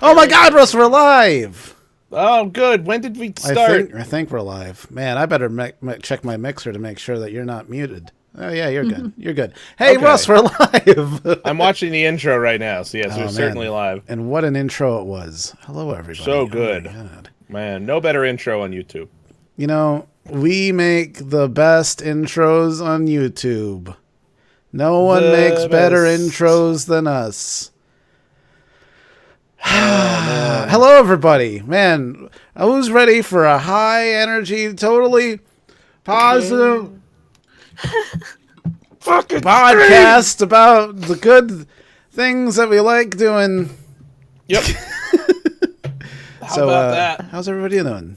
not Oh my really. God, Russ, we're live. Oh, good. When did we start? I think we're live. Man, I better check my mixer to make sure that you're not muted. Oh yeah, you're good. You're good. Hey, Okay. Russ, we're live. I'm watching the intro right now, so yes, we're man. certainly live. And what an intro it was. Hello, everybody. So good. Oh, my God. Man, no better intro on YouTube. You know, we make the best intros on YouTube. No one makes better intros than us. Hello, everybody. Man, who's ready for a high energy, totally positive fucking podcast about the good things that we like doing? Yep. How about that? How's everybody doing?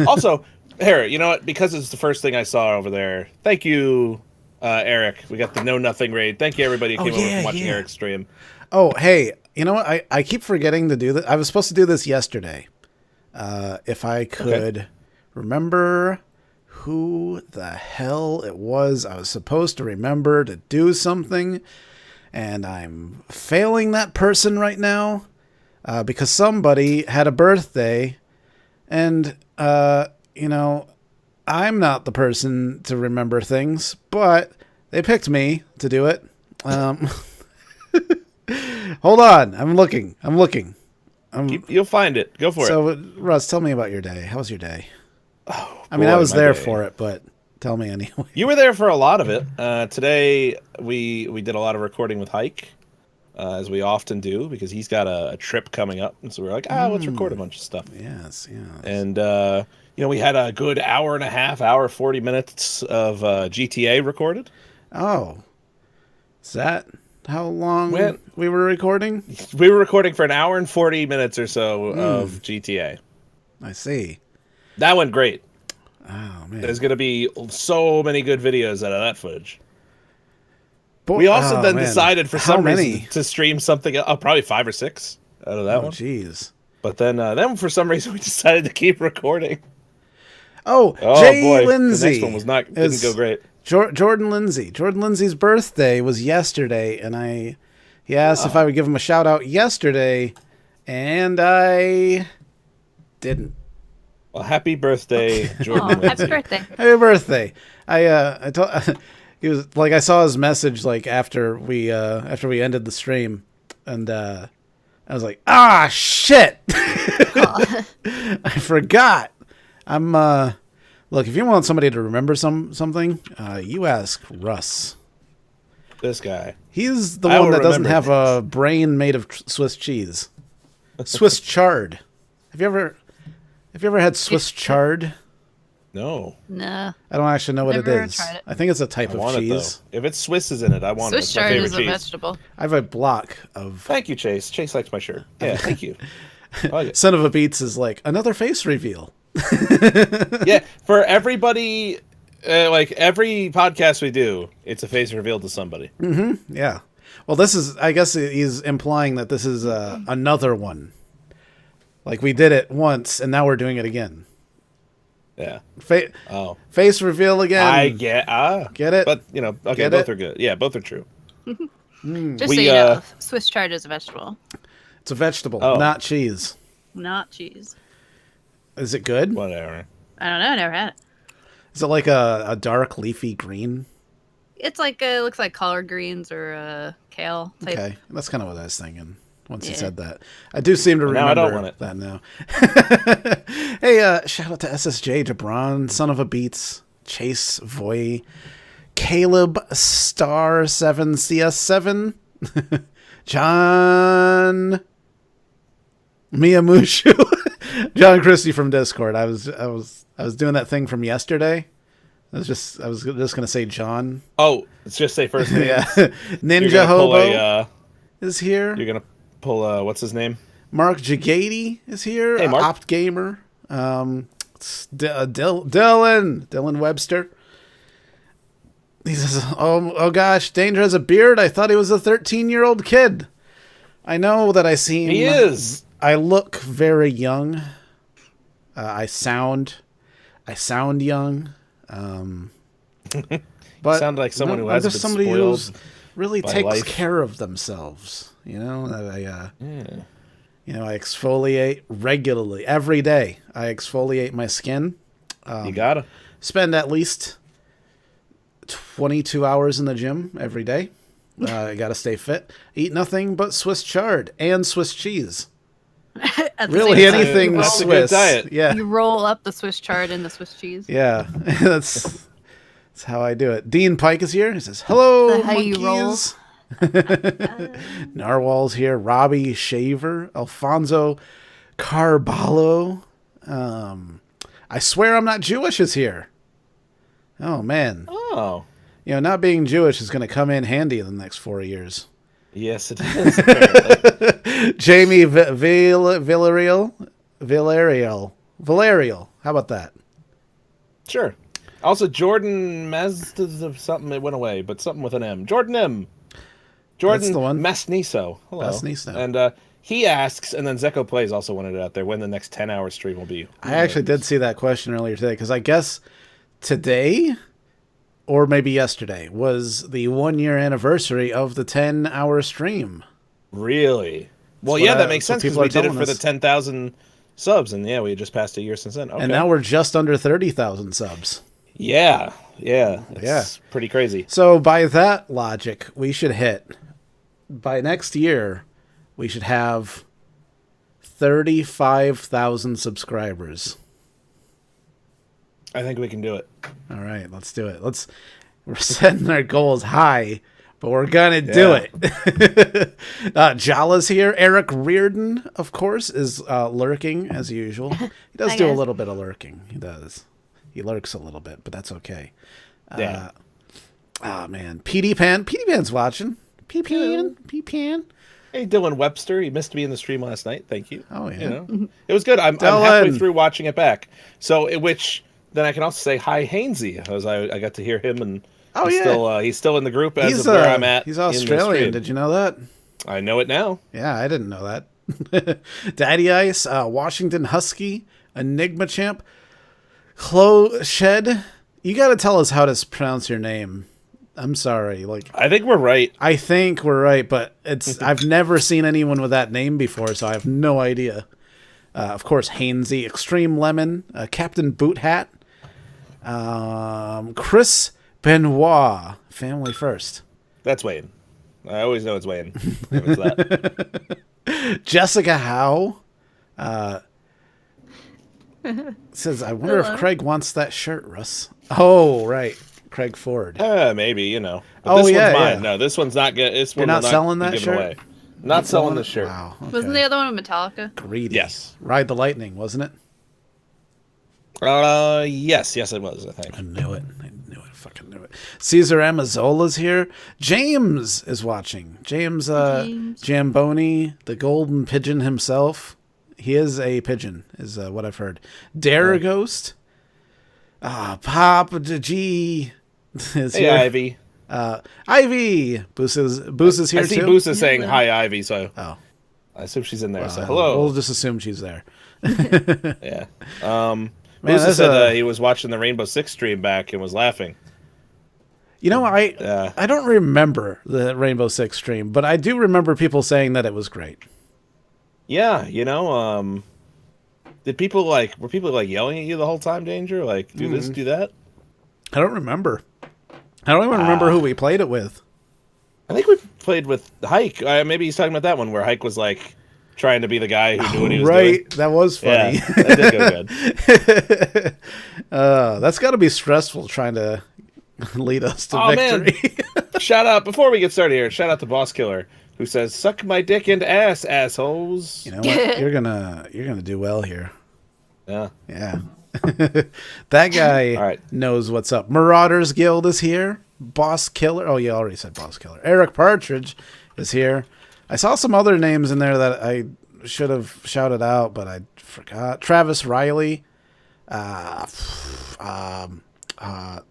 Also, here, you know what? Because it's the first thing I saw over there. Thank you, Eric. We got the Know Nothing raid. Thank you, everybody who came over from watching Eric's stream. Oh, hey, you know what? I keep forgetting to do this. I was supposed to do this yesterday. If I could remember who the hell it was I was supposed to remember to do something, and I'm failing that person right now because somebody had a birthday, and, you know, I'm not the person to remember things, but they picked me to do it. Hold on. I'm looking. You'll find it. Go for it. So, Russ, tell me about your day. How was your day? Oh, I mean, I was there for it, but tell me anyway. You were there for a lot of it. Today, we did a lot of recording with Hike, as we often do, because he's got a trip coming up. And so we're like, let's record a bunch of stuff. Yes. And, you know, we had a good hour and a half, 40 minutes of GTA recorded. Oh. Is that how long we were recording? We were recording for an hour and 40 minutes or so of GTA. I see. That went great. Oh, man. There's going to be so many good videos out of that footage. We also decided for some reason to stream something, probably 5 or 6 out of that one. Oh, jeez. But then for some reason we decided to keep recording. Oh, Jay boy. Lindsay. The next one didn't go great. Jordan Lindsay. Jordan Lindsay's birthday was yesterday, and he asked if I would give him a shout out yesterday, and I didn't. Well, happy birthday, Jordan Lindsay. Happy birthday. Happy birthday. I told he was like, I saw his message like after we ended the stream, and I was like, shit. I forgot. Look, if you want somebody to remember something, you ask Russ. This guy. He's the one that doesn't have a brain made of Swiss cheese. Swiss chard. Have you ever had Swiss chard? No. No. I don't actually know what it is. Tried it. I think it's a type of cheese. If it's Swiss is in it, I want it. Swiss chard is a vegetable. I have a block of... Thank you, Chase. Chase likes my shirt. Yeah, thank you. Son of a Beats is like, another face reveal. Yeah, for everybody, like every podcast we do, it's a face reveal to somebody. Mm-hmm. Yeah. Well, this is, I guess he's implying that this is another one. Like we did it once, and now we're doing it again. Yeah. Face reveal again. I get it? But, you know, okay, both are good. Yeah, both are true. Just so you know, Swiss chard is a vegetable. It's a vegetable, not cheese. Not cheese. Is it good? Whatever. I don't know. I never had it. Is it like a dark leafy green? It's like it looks like collard greens or kale type. Okay, that's kind of what I was thinking once you said that. I do seem to remember I don't want it. that now. Hey, shout out to SSJ, Jabron, Son of a Beats, Chase Voy, Caleb Star 7 CS7, John Miyamushu. John Christie from Discord. I was doing that thing from yesterday. I was just gonna say John. Oh, let's just say first name. Yeah. Ninja Hobo is here. You're gonna pull what's his name? Mark Jagady is here. Hey, Mark. Opt Gamer. Dylan Webster. He says, "Oh gosh, Danger has a beard. I thought he was a 13-year-old kid. I know that I seem. He is. I look very young. I sound young. But sound like someone who has just been somebody spoiled who really takes life. care of themselves. You know, You know, I exfoliate regularly. Every day, I exfoliate my skin. You gotta. Spend at least 22 hours in the gym every day. I gotta stay fit. Eat nothing but Swiss chard and Swiss cheese. At the Really, same time. anything That's a Swiss. good diet. Yeah, You roll up the Swiss chard and the Swiss cheese. yeah. That's how I do it. Dean Pike is here. He says, "Hello, Is that how you roll? monkeys." Narwhal's here. Robbie Shaver. Alfonso Carballo. I swear I'm not Jewish is here. Oh, man. Oh. You know, not being Jewish is going to come in handy in the next 4 years. Yes, it is. Apparently. Jamie Villarreal. How about that? Sure. Also, Jordan Mazda something. It went away, but something with an M. Jordan M. Jordan That's the one. Masniso. Hello. Masniso. And he asks, and then Zeko Plays also wanted it out there, when the next 10-hour stream will be. I actually did see that question earlier today because I guess today or maybe yesterday was the 1-year anniversary of the 10-hour stream. Really? Well, That's yeah, what that makes sense because people we are did it telling for the us. 10,000 subs, and yeah, we just passed a year since then. Okay. And now we're just under 30,000 subs. Yeah. It's pretty crazy. So by that logic, we should hit, by next year, we should have 35,000 subscribers. I think we can do it. All right, let's do it. We're setting our goals high, but we're gonna do it. Jala's here. Eric Reardon, of course, is lurking as usual. He does Hi, do a guys. little bit of lurking. He does. He lurks a little bit, but that's okay. Yeah. Oh man, PD Pan's watching. P-Pan. Hey, Dylan Webster. You missed me in the stream last night. Thank you. Oh, yeah. You know, it was good. I'm halfway through watching it back. So, which then I can also say hi, Hainsey, as I got to hear him, and Oh, he's yeah. he's still in the group as He's of where I'm at. He's in the Australian. stream. Did you know that? I know it now. Yeah, I didn't know that. Daddy Ice, Washington Husky, Enigma Champ, Chloe Shed. You got to tell us how to pronounce your name. I'm sorry. I think we're right. I think we're right, but I've never seen anyone with that name before, so I have no idea. Of course, Hainsey, Extreme Lemon, Captain Boot Hat, Chris Benoit, Family First. That's Wayne. I always know it's Wayne. It was that. Jessica Howe says, I wonder if Craig wants that shirt, Russ. Oh, right. Craig Ford. Maybe, But Oh, this yeah, one's mine. yeah. No, this one's not good. This You're one not will selling be that given shirt? away. Not selling the shirt. Wow. Okay. Wasn't the other one with Metallica? Greedy. Yes. Ride the Lightning, wasn't it? Yes, it was, I think. I knew it. Fucking knew it. Caesar Amazola's here. James is watching. James, James. Jamboni, the golden pigeon himself. He is a pigeon, is what I've heard. Dare Ghost. Pop G is Hey, here. Ivy. Ivy. Boos is here I see too. Boosa saying hi, Ivy, so Oh. I assume she's in there. So hello. We'll just assume she's there. Yeah. Man, Boosa that's said he was watching the Rainbow Six stream back and was laughing. You know, I don't remember the Rainbow Six stream, but I do remember people saying that it was great. Yeah, did people were people yelling at you the whole time, Danger? Do this, do that? I don't remember. I don't even remember who we played it with. I think we played with Hike. Maybe he's talking about that one where Hike was trying to be the guy who knew what he was doing. Right, that was funny. Yeah, that did go good. That's got to be stressful trying to lead us to victory. Man. Shout out, before we get started here, shout out to Boss Killer, who says, "Suck my dick and ass, assholes." You know what? You're gonna do well here. Yeah. Yeah. That guy All right. knows what's up. Marauders Guild is here. Boss Killer. Oh, you already said Boss Killer. Eric Partridge is here. I saw some other names in there that I should have shouted out, but I forgot. Travis Riley.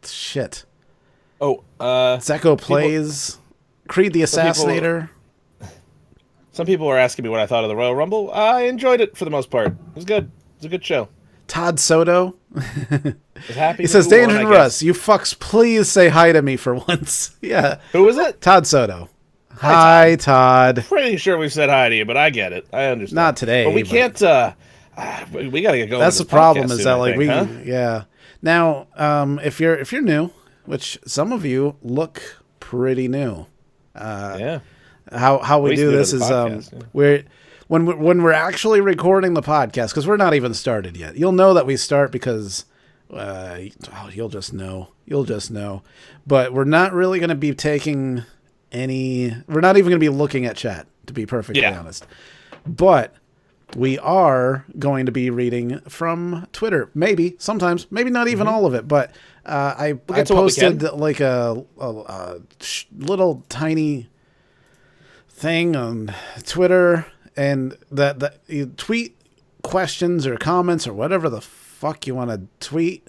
Shit. Oh, Zeko Plays. Creed the Assassinator. some people were asking me what I thought of the Royal Rumble. I enjoyed it for the most part. It was good. It was a good show. Todd Soto. I was happy. He says, with who won, Danger I and Russ, guess. you fucks, please say hi to me for once. Yeah. Who was it? Todd Soto. Hi, Todd. Pretty sure we've said hi to you, but I get it. I understand. Not today. But we can't. We got to get going. That's the with this problem. podcast Is soon, that I like think, yeah. Now, if you're new, which some of you look pretty new. yeah. How we least do new to this the is podcast, yeah. when we're actually recording the podcast, because we're not even started yet. You'll know that we start because you'll just know. But we're not really going to be taking any. We're not even going to be looking at chat, to be perfectly honest. But we are going to be reading from Twitter. Maybe sometimes, maybe not even all of it. But I posted like a little tiny thing on Twitter, and that you tweet questions or comments or whatever the fuck you want to tweet,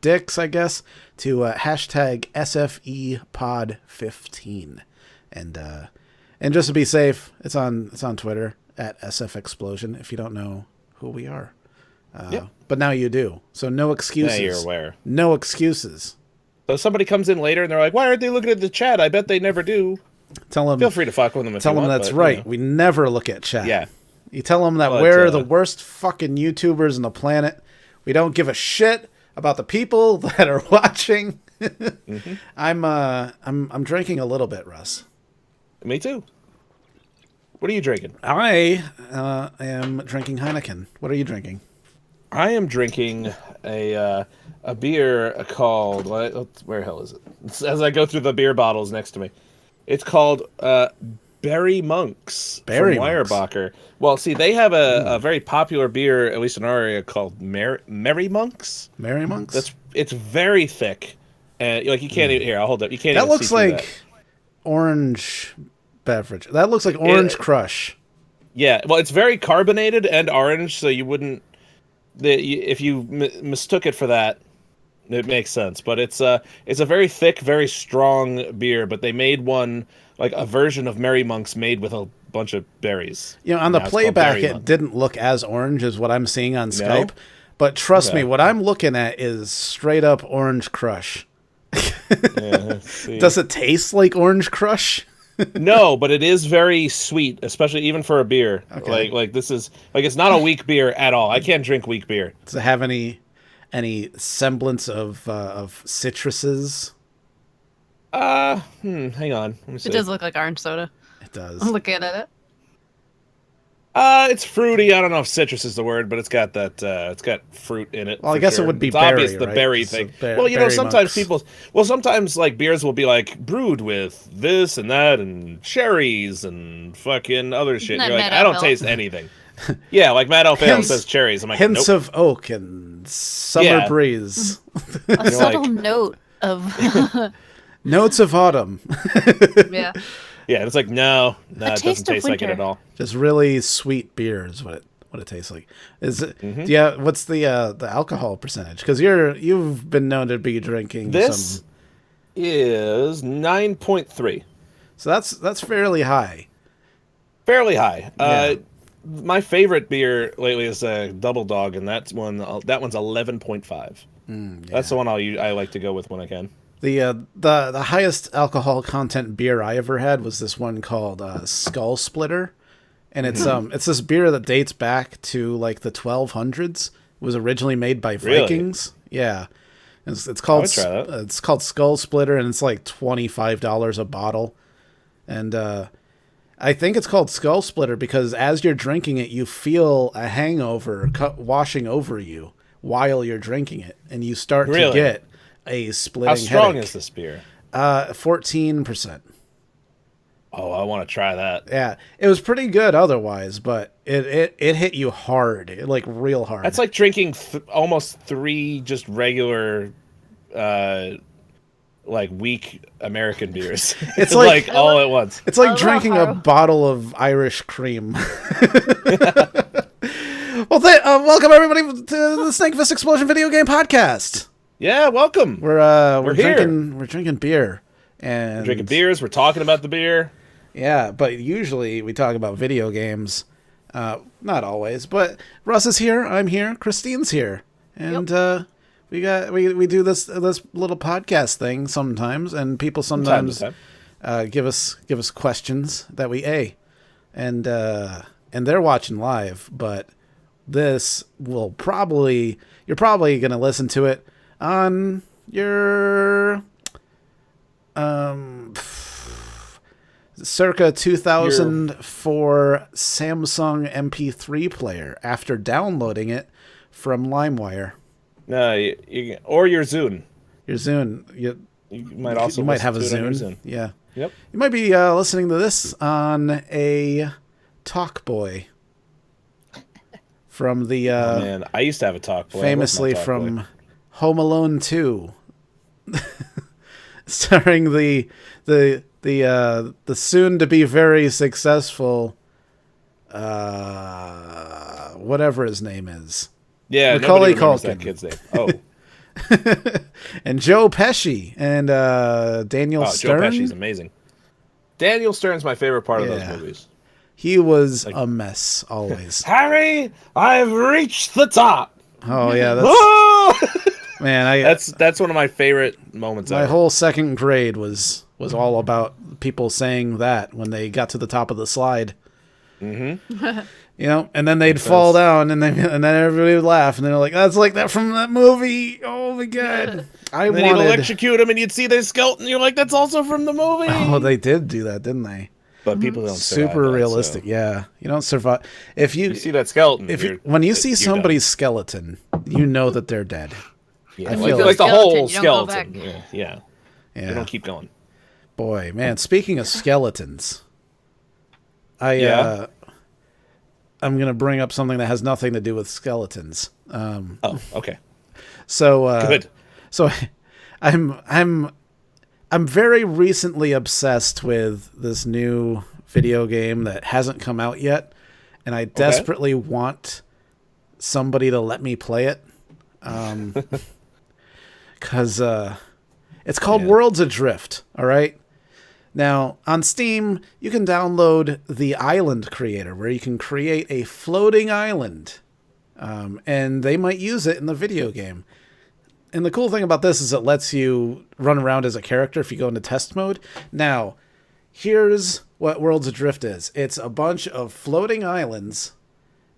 dicks, I guess, to hashtag SFEpod15, and just to be safe, it's on Twitter at SFExplosion. If you don't know who we are, but now you do. So no excuses. Now you're aware. No excuses. So if somebody comes in later and they're like, "Why aren't they looking at the chat?" I bet they never do. Tell them. Feel free to fuck with them. If tell you them want, that's but, right. You know. We never look at chat. Yeah. You tell them that But, we're the worst fucking YouTubers on the planet. We don't give a shit about the people that are watching. I'm drinking a little bit, Russ. Me too. What are you drinking? I am drinking Heineken. What are you drinking? I am drinking a beer called where the hell is it? As I go through the beer bottles next to me, it's called Berry Monks from Weyerbacher. Well, see, they have a very popular beer, at least in our area, called Merry Monks. Merry Monks. It's very thick, and like you can't even here. I'll hold up. You can't. That even looks see through like orange beverage. That looks like Orange Crush. Yeah, well, it's very carbonated and orange, so you wouldn't. If you mistook it for that, it makes sense. But it's a very thick, very strong beer. But they made one like a version of Merry Monks made with a bunch of berries. You know, on the playback, it didn't look as orange as what I'm seeing on Skype. But trust me, what I'm looking at is straight up Orange Crush. Does it taste like Orange Crush? No, but it is very sweet, especially even for a beer. Okay. Like this is like it's not a weak beer at all. I can't drink weak beer. Does it have any semblance of citruses? Hang on. Let me see. It does look like orange soda. It does. I'm looking at it. It's fruity. I don't know if citrus is the word, but it's got that. It's got fruit in it. Well, I guess it would be it's berry, obvious the right? berry It's thing. a Well, you know, berry sometimes monks. sometimes like beers will be like brewed with this and that and cherries and fucking other shit. Isn't You're that like, Mad I don't Elf taste anything. Yeah, like Mad Elf Ale says cherries. I'm like, hints nope. of oak and summer breeze. A subtle like- note of Notes of autumn. yeah. Yeah, it's like no, it doesn't taste of taste like it winter. at all. Just really sweet beer is what it tastes like. Is it? Yeah. What's the alcohol percentage? Because you've been known to be drinking This some. is 9.3. So that's fairly high. Fairly high. Yeah. My favorite beer lately is a Double Dog, and that one's 11.5. That's the one I like to go with when I can. The highest alcohol content beer I ever had was this one called Skull Splitter, and it's this beer that dates back to like the 1200s. It was originally made by Vikings. Really? Yeah, it's called it's called Skull Splitter, and it's like $25 a bottle, and I think it's called Skull Splitter because as you're drinking it, you feel a hangover washing over you while you're drinking it, and you start to get a splitting headache. How strong is this beer? 14%. Oh, I want to try that. Yeah, it was pretty good otherwise, but it hit you hard, like real hard. That's like drinking almost 3 just regular, like weak American beers. It's like all at once. It's like drinking a bottle of Irish cream. Well, welcome everybody to the Snake Fist Explosion video game podcast. Yeah, welcome. We're here. drinking beer and We're drinking beers. We're talking about the beer. Yeah, but usually we talk about video games. Not always, but Russ is here. I'm here. Christine's here, and we do this little podcast thing sometimes, and people sometimes give us questions that we and they're watching live, but this will you're probably going to listen to it on your circa 2004 Samsung MP3 player after downloading it from LimeWire. No, or your Zune. Your Zune. You might also have a Zune. Yeah. Yep. You might be listening to this on a Talkboy from the man, I used to have a Talkboy. Famously from Home Alone 2. Starring the soon to be very successful whatever his name is. Yeah, Macaulay nobody remembers Culkin. that kid's name. Oh. And Joe Pesci and Daniel Stern. Joe Pesci's amazing. Daniel Stern's my favorite part of those movies. He was a mess always. Harry, I've reached the top. Oh yeah, man, that's one of my favorite moments. My whole second grade was all about people saying that when they got to the top of the slide. Mm-hmm. You know, and then they'd fall down, and then everybody would laugh, and they're like, "That's like that from that movie." Oh my god! Then you'd electrocute them, and you'd see their skeleton. You're like, "That's also from the movie." Oh, they did do that, didn't they? But people don't. Super realistic, yeah. You don't survive if you see that skeleton. When you see somebody's skeleton, you know that they're dead. Yeah, like the whole skeleton. Yeah. They don't keep going. Boy, man. Speaking of skeletons, I'm gonna bring up something that has nothing to do with skeletons. Okay. So good. So I'm very recently obsessed with this new video game that hasn't come out yet, and I desperately want somebody to let me play it. Because it's called Worlds Adrift. All right. Now, on Steam, you can download the Island Creator, where you can create a floating island, and they might use it in the video game. And the cool thing about this is it lets you run around as a character if you go into test mode. Now, here's what Worlds Adrift is. It's a bunch of floating islands,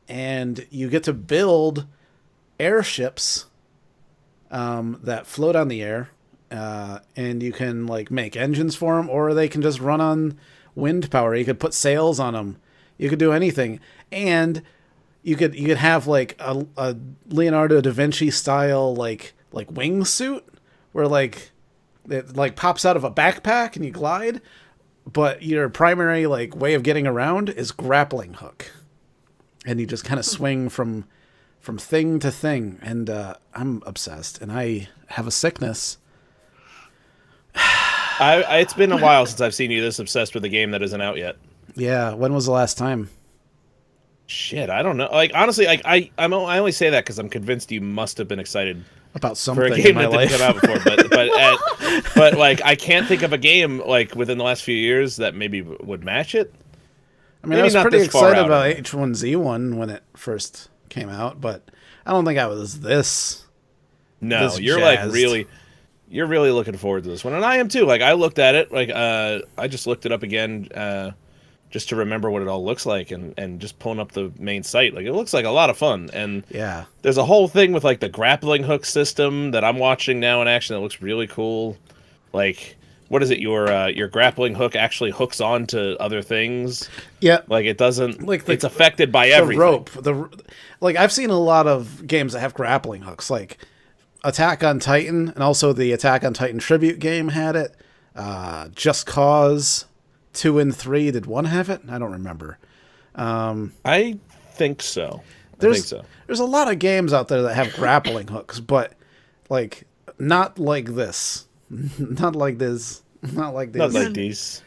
and you get to build airships that float on the air. And you can like make engines for them, or they can just run on wind power. You could put sails on them. You could do anything, and you could have like a Leonardo da Vinci style like wingsuit where like it like pops out of a backpack and you glide. But your primary like way of getting around is grappling hook, and you just kind of swing from thing to thing. And I'm obsessed, and I have a sickness. It's been a while since I've seen you this obsessed with a game that isn't out yet. Yeah, when was the last time? Shit, I don't know. Like honestly, like I only say that because I'm convinced you must have been excited about something for a game in my that life. didn't come out before. But like I can't think of a game like within the last few years that maybe would match it. I mean, I was pretty excited about H1Z1 when it first came out, but I don't think I was this. No, you're jazzed. Like really. You're really looking forward to this one, and I am too. Like I looked at it, like I just looked it up again, just to remember what it all looks like, and just pulling up the main site. Like it looks like a lot of fun, and yeah, there's a whole thing with like the grappling hook system that I'm watching now in action that looks really cool. Like what is it? Your grappling hook actually hooks onto other things. Yeah, like it doesn't. Like it's affected by everything. The rope. Like I've seen a lot of games that have grappling hooks, like Attack on Titan, and also the Attack on Titan tribute game had it. Just Cause 2 and 3, did one have it? I don't remember. I think so. There's a lot of games out there that have grappling hooks, but like not like this. Not like this. Not like this. Not like these.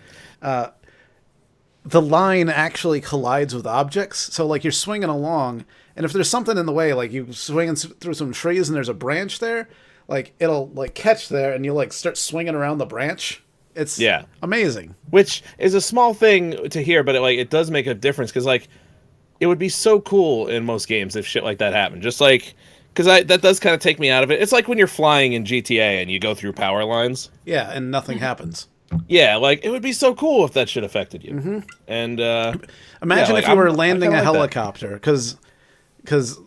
The line actually collides with objects, so like you're swinging along, and if there's something in the way, like you swinging through some trees and there's a branch there, like it'll like catch there, and you like start swinging around the branch. It's amazing. Which is a small thing to hear, but it does make a difference, because like it would be so cool in most games if shit like that happened. Just like because that does kind of take me out of it. It's like when you're flying in GTA and you go through power lines. Yeah, and nothing happens. Yeah, like it would be so cool if that shit affected you. And Imagine like, if you were I landing kinda a like that. helicopter, because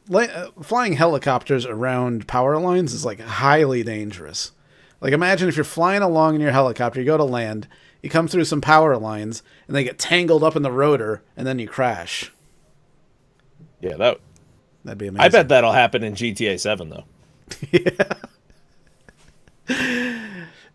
flying helicopters around power lines is like highly dangerous. Like imagine if you're flying along in your helicopter, you go to land, you come through some power lines, and they get tangled up in the rotor, and then you crash. Yeah, That'd be amazing. I bet that'll happen in GTA 7 though.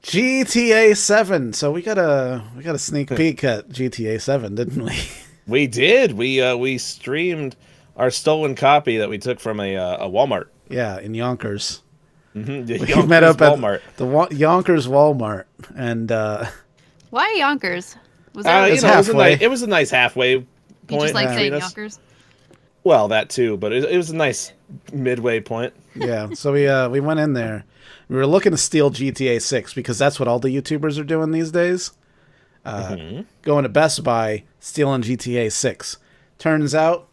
GTA 7. So we got a sneak peek at GTA 7, didn't we? We did. We streamed our stolen copy that we took from a Walmart. Yeah, in Yonkers. The We Yonkers met up Walmart. at the Yonkers Walmart, and Why Yonkers? Was You that know, halfway. it was a nice halfway point. you just like saying between us. Yonkers? Well, that too, but it was a nice midway point. yeah, so we went in there. We were looking to steal GTA 6 because that's what all the YouTubers are doing these days. Going to Best Buy, stealing GTA 6. Turns out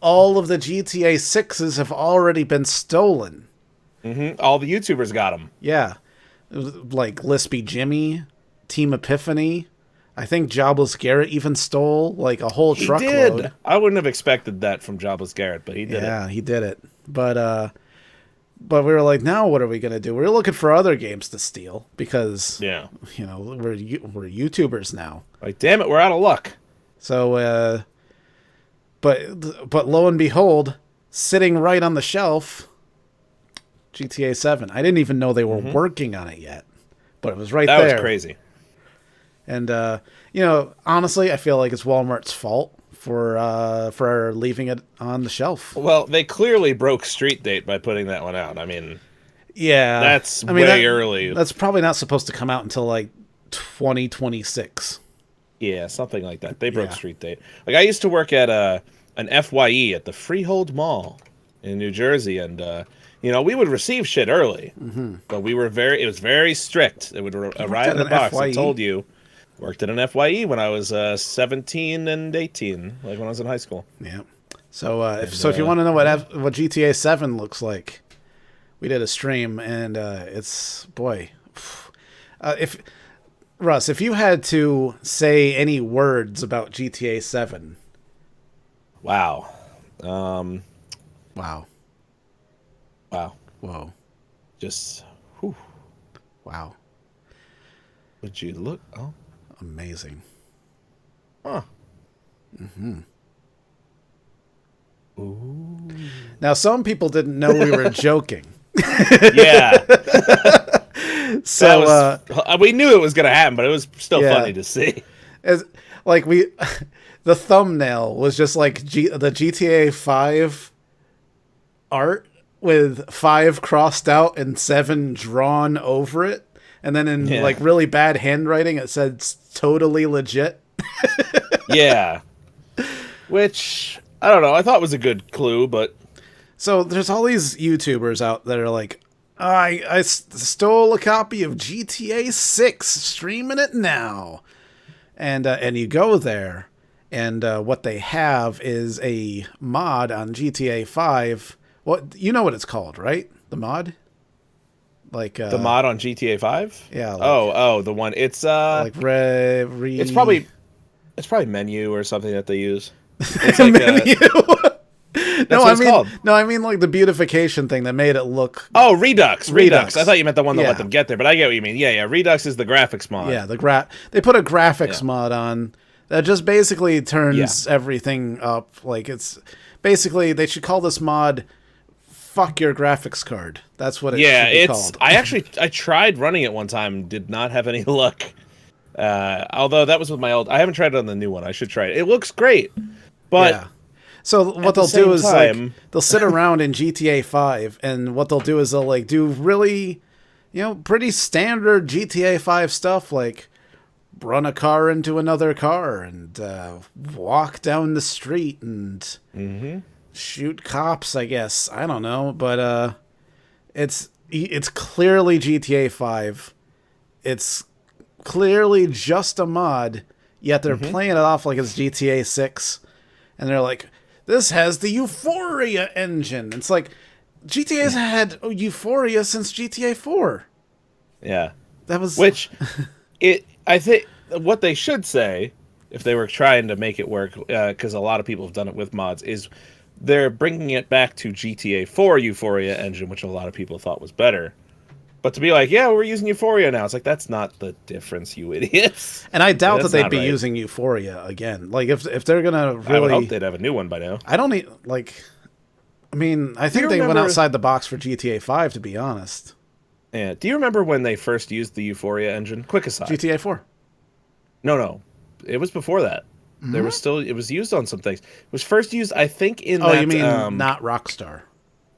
all of the GTA 6s have already been stolen. All the YouTubers got them. Yeah. It was like Lispy Jimmy, Team Epiphany. I think Jobless Garrett even stole like a whole He truckload. did. I wouldn't have expected that from Jobless Garrett, but he did it. Yeah, he did it. But we were like, now what are we gonna do? We were looking for other games to steal because Yeah. you know we're YouTubers now. Like, damn it, we're out of luck. So, but lo and behold, sitting right on the shelf, GTA 7. I didn't even know they were working on it yet, but it was right there. That was crazy. And you know, honestly, I feel like it's Walmart's fault for leaving it on the shelf. Well, they clearly broke Street Date by putting that one out. I mean, Yeah, that's way early. That's probably not supposed to come out until like 2026. Yeah, something like that. They broke Street Date. Like, I used to work at an FYE at the Freehold Mall in New Jersey, and you know, we would receive shit early, but it was very strict. It would arrive in a box that told you. Worked at an FYE when I was 17 and 18, like when I was in high school. Yeah. So if you want to know what GTA 7 looks like, we did a stream, and it's if Russ, if you had to say any words about GTA 7. Wow. Wow. Wow. Whoa. Just, whew. Wow. Would you look? Oh. Amazing. Huh. Ooh. Now, some people didn't know we were joking. Yeah. So we knew it was going to happen, but it was still funny to see. As like the thumbnail was just like the GTA 5 art with 5 crossed out and 7 drawn over it, and then in like really bad handwriting it said "totally legit." Yeah, which I don't know. I thought was a good clue, but so there's all these YouTubers out that are like, I stole a copy of GTA 6, streaming it now. And you go there, and what they have is a mod on GTA 5. What you know what it's called, right? The mod? Like the mod on GTA 5? Yeah. Like, the one. It's like it's probably menu or something that they use. It's like menu. I mean like the beautification thing that made it look. Oh, Redux. I thought you meant the one that let them get there, but I get what you mean. Yeah. Redux is the graphics mod. Yeah, they put a graphics mod on that just basically turns everything up. Like it's basically they should call this mod "Fuck Your Graphics Card." That's what it should be called. I tried running it one time, did not have any luck. Although that was with my old. I haven't tried it on the new one. I should try it. It looks great, but. Yeah. So what they'll do is like they'll sit around in GTA 5, and what they'll do is they'll like do really, pretty standard GTA 5 stuff, like run a car into another car and walk down the street and shoot cops. I guess I don't know, but it's clearly GTA 5. It's clearly just a mod, yet they're playing it off like it's GTA 6, and they're like, this has the Euphoria engine. It's like GTA's had Euphoria since GTA 4. Yeah. That was which I think what they should say, if they were trying to make it work, because a lot of people have done it with mods, is they're bringing it back to GTA 4 Euphoria engine, which a lot of people thought was better. But to be like, yeah, we're using Euphoria now, it's like, that's not the difference, you idiots. And I doubt that they'd be right. using Euphoria again. Like, if they're gonna really, I would hope they'd have a new one by now. I don't need like. I mean, I think they went outside the box for GTA 5, to be honest. Yeah. Do you remember when they first used the Euphoria engine? Quick aside. GTA 4. No. It was before that. Mm-hmm. There was still, it was used on some things. It was first used, I think, in that... Oh, you mean not Rockstar.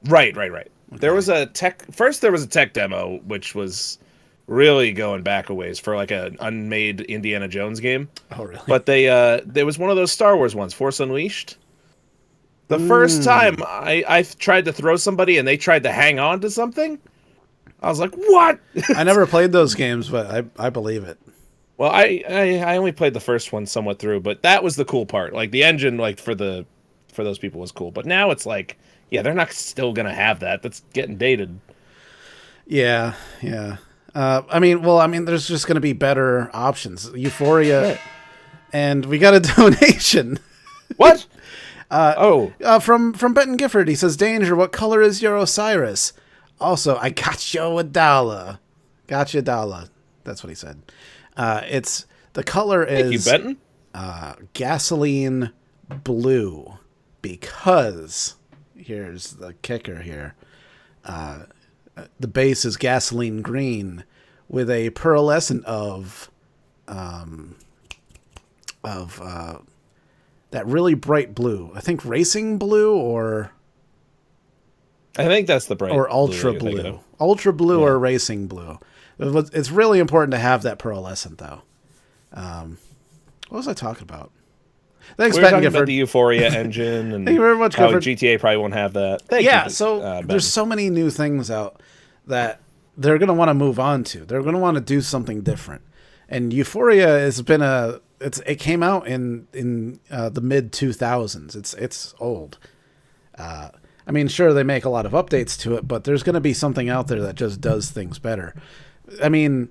Right. Okay. There was a tech demo, which was really going back a ways for like an unmade Indiana Jones game. Oh, really? But there was one of those Star Wars ones, Force Unleashed. The first time I tried to throw somebody and they tried to hang on to something, I was like, what? I never played those games, but I believe it. Well, I only played the first one somewhat through, but that was the cool part. Like the engine, like for those people was cool. But now it's like, yeah, they're not still gonna have that. That's getting dated. Yeah. I mean, there's just gonna be better options. Euphoria, right. And we got a donation. What? From Benton Gifford. He says, "Danger, what color is your Osiris?" Also, I got you a dollar. Got you a dollar. That's what he said. The color is... Thank you, Benton. Gasoline blue, because here's the kicker here. The base is gasoline green with a pearlescent of that really bright blue. I think racing blue or... I think that's the bright or ultra blue. Ultra blue or racing blue. It's really important to have that pearlescent, though. What was I talking about? Thanks, we were talking about the Euphoria engine and Thank you very much, how GTA probably won't have that. Thank you, so there's so many new things out that they're going to want to move on to. They're going to want to do something different. And Euphoria has been it came out in the mid 2000s. It's old. I mean, sure, they make a lot of updates to it, but there's going to be something out there that just does things better. I mean,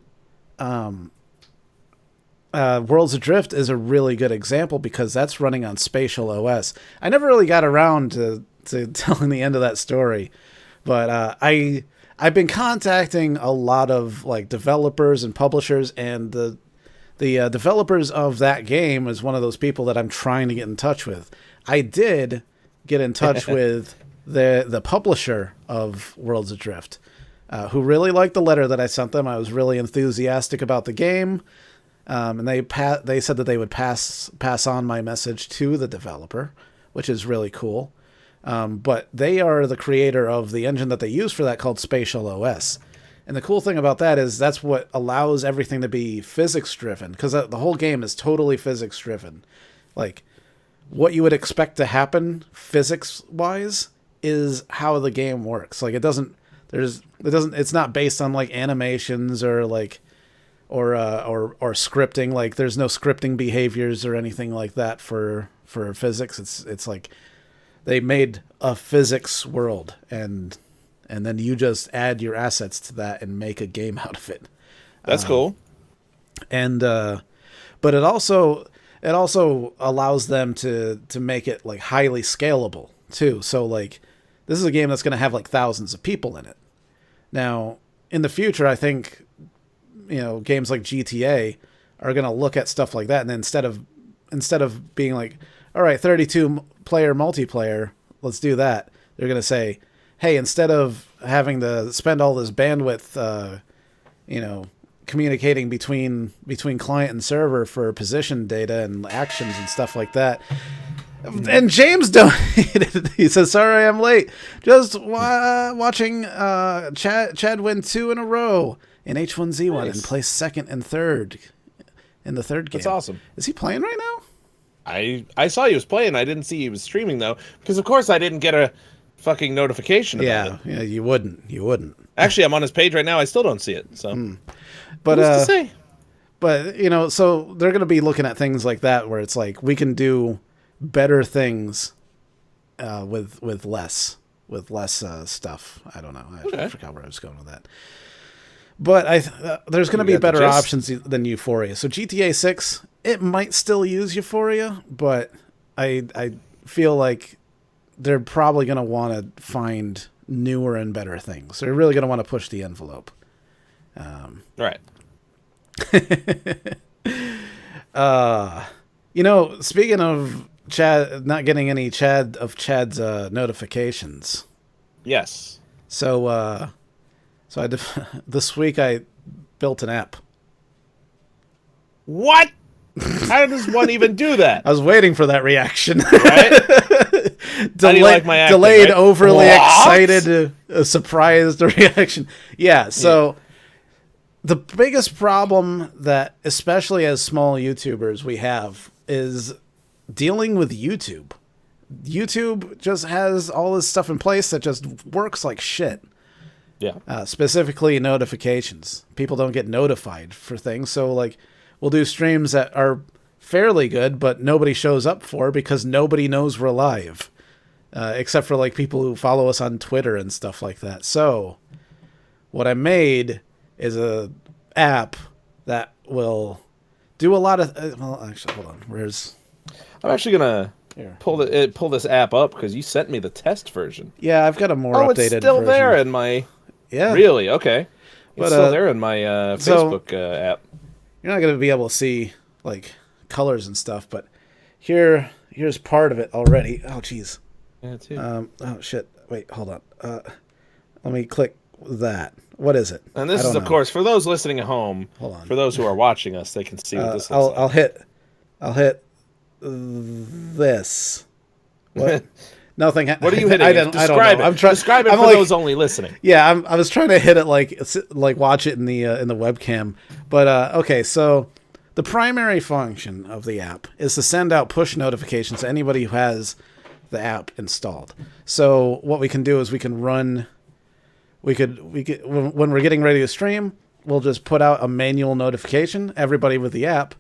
Worlds Adrift is a really good example because that's running on Spatial OS. I never really got around to telling the end of that story, but I've been contacting a lot of like developers and publishers, and the developers of that game is one of those people that I'm trying to get in touch with. I did get in touch with the publisher of Worlds Adrift, who really liked the letter that I sent them. I was really enthusiastic about the game, and they said that they would pass on my message to the developer, which is really cool. But they are the creator of the engine that they use for that called Spatial OS. And the cool thing about that is that's what allows everything to be physics-driven, because the whole game is totally physics-driven. Like, what you would expect to happen physics-wise is how the game works. Like, it's not based on like animations or like or scripting. Like, there's no scripting behaviors or anything like that for physics. It's like they made a physics world, and then you just add your assets to that and make a game out of it. That's cool. And but it also allows them to make it like highly scalable too. So like, this is a game that's going to have like thousands of people in it. Now, in the future, I think, games like GTA are going to look at stuff like that, and then instead of being like, all right, 32 player multiplayer, let's do that. They're going to say, hey, instead of having to spend all this bandwidth, communicating between client and server for position data and actions and stuff like that. And James donated. He says, "Sorry, I'm late. Just watching Chad win 2 in a row in H1Z1 and place second and third in the third game." That's awesome. Is he playing right now? I saw he was playing. I didn't see he was streaming though, because of course I didn't get a fucking notification about it. Yeah, you wouldn't. Actually, I'm on his page right now. I still don't see it. So, but who's to say? But so they're going to be looking at things like that, where it's like we can do better things with less stuff. I don't know. I forgot where I was going with that. But there's going to be got the better gist? options than Euphoria. So GTA 6, it might still use Euphoria, but I feel like they're probably going to want to find newer and better things. They're really going to want to push the envelope. Right. Speaking of Chad, not getting any Chad's notifications. Yes. So this week I built an app. What? How does one even do that? I was waiting for that reaction. Right? How do you like my acting, delayed, right? overly What? excited, surprised reaction. Yeah. So the biggest problem that, especially as small YouTubers, we have is dealing with YouTube. YouTube just has all this stuff in place that just works like shit. Yeah. Specifically notifications. People don't get notified for things. So like we'll do streams that are fairly good, but nobody shows up for because nobody knows we're live. Except for like people who follow us on Twitter and stuff like that. So what I made is a app that will do a lot of well, actually, hold on. I'm actually gonna pull this app up because you sent me the test version. Yeah, I've got a more updated it's still version. there in my. Yeah. Really? Okay. It's But, still there in my Facebook app. You're not going to be able to see like colors and stuff, but here's part of it already. Oh, jeez. Yeah, too. Oh shit. Wait, hold on. Let me click that. What is it? And this is, of course, for those listening at home. Hold on. For those who are watching us, they can see what this looks like. I'll hit this. What? Nothing. What are you hitting? I don't know. Describe it for those only listening. Yeah, I was trying to hit it like watch it in the webcam. But okay, so the primary function of the app is to send out push notifications to anybody who has the app installed. So what we can do is when we're getting ready to stream, we'll just put out a manual notification. Everybody with the app,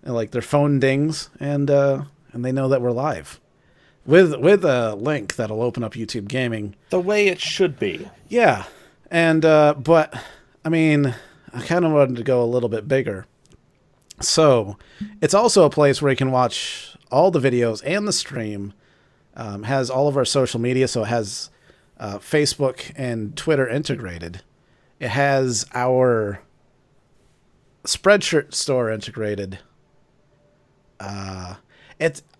and like their phone dings, and they know that we're live. With a link that'll open up YouTube Gaming. The way it should be. Yeah. And, but, I mean, I kind of wanted to go a little bit bigger. So, it's also a place where you can watch all the videos and the stream. Has all of our social media, so it has Facebook and Twitter integrated. It has our Spreadshirt store integrated.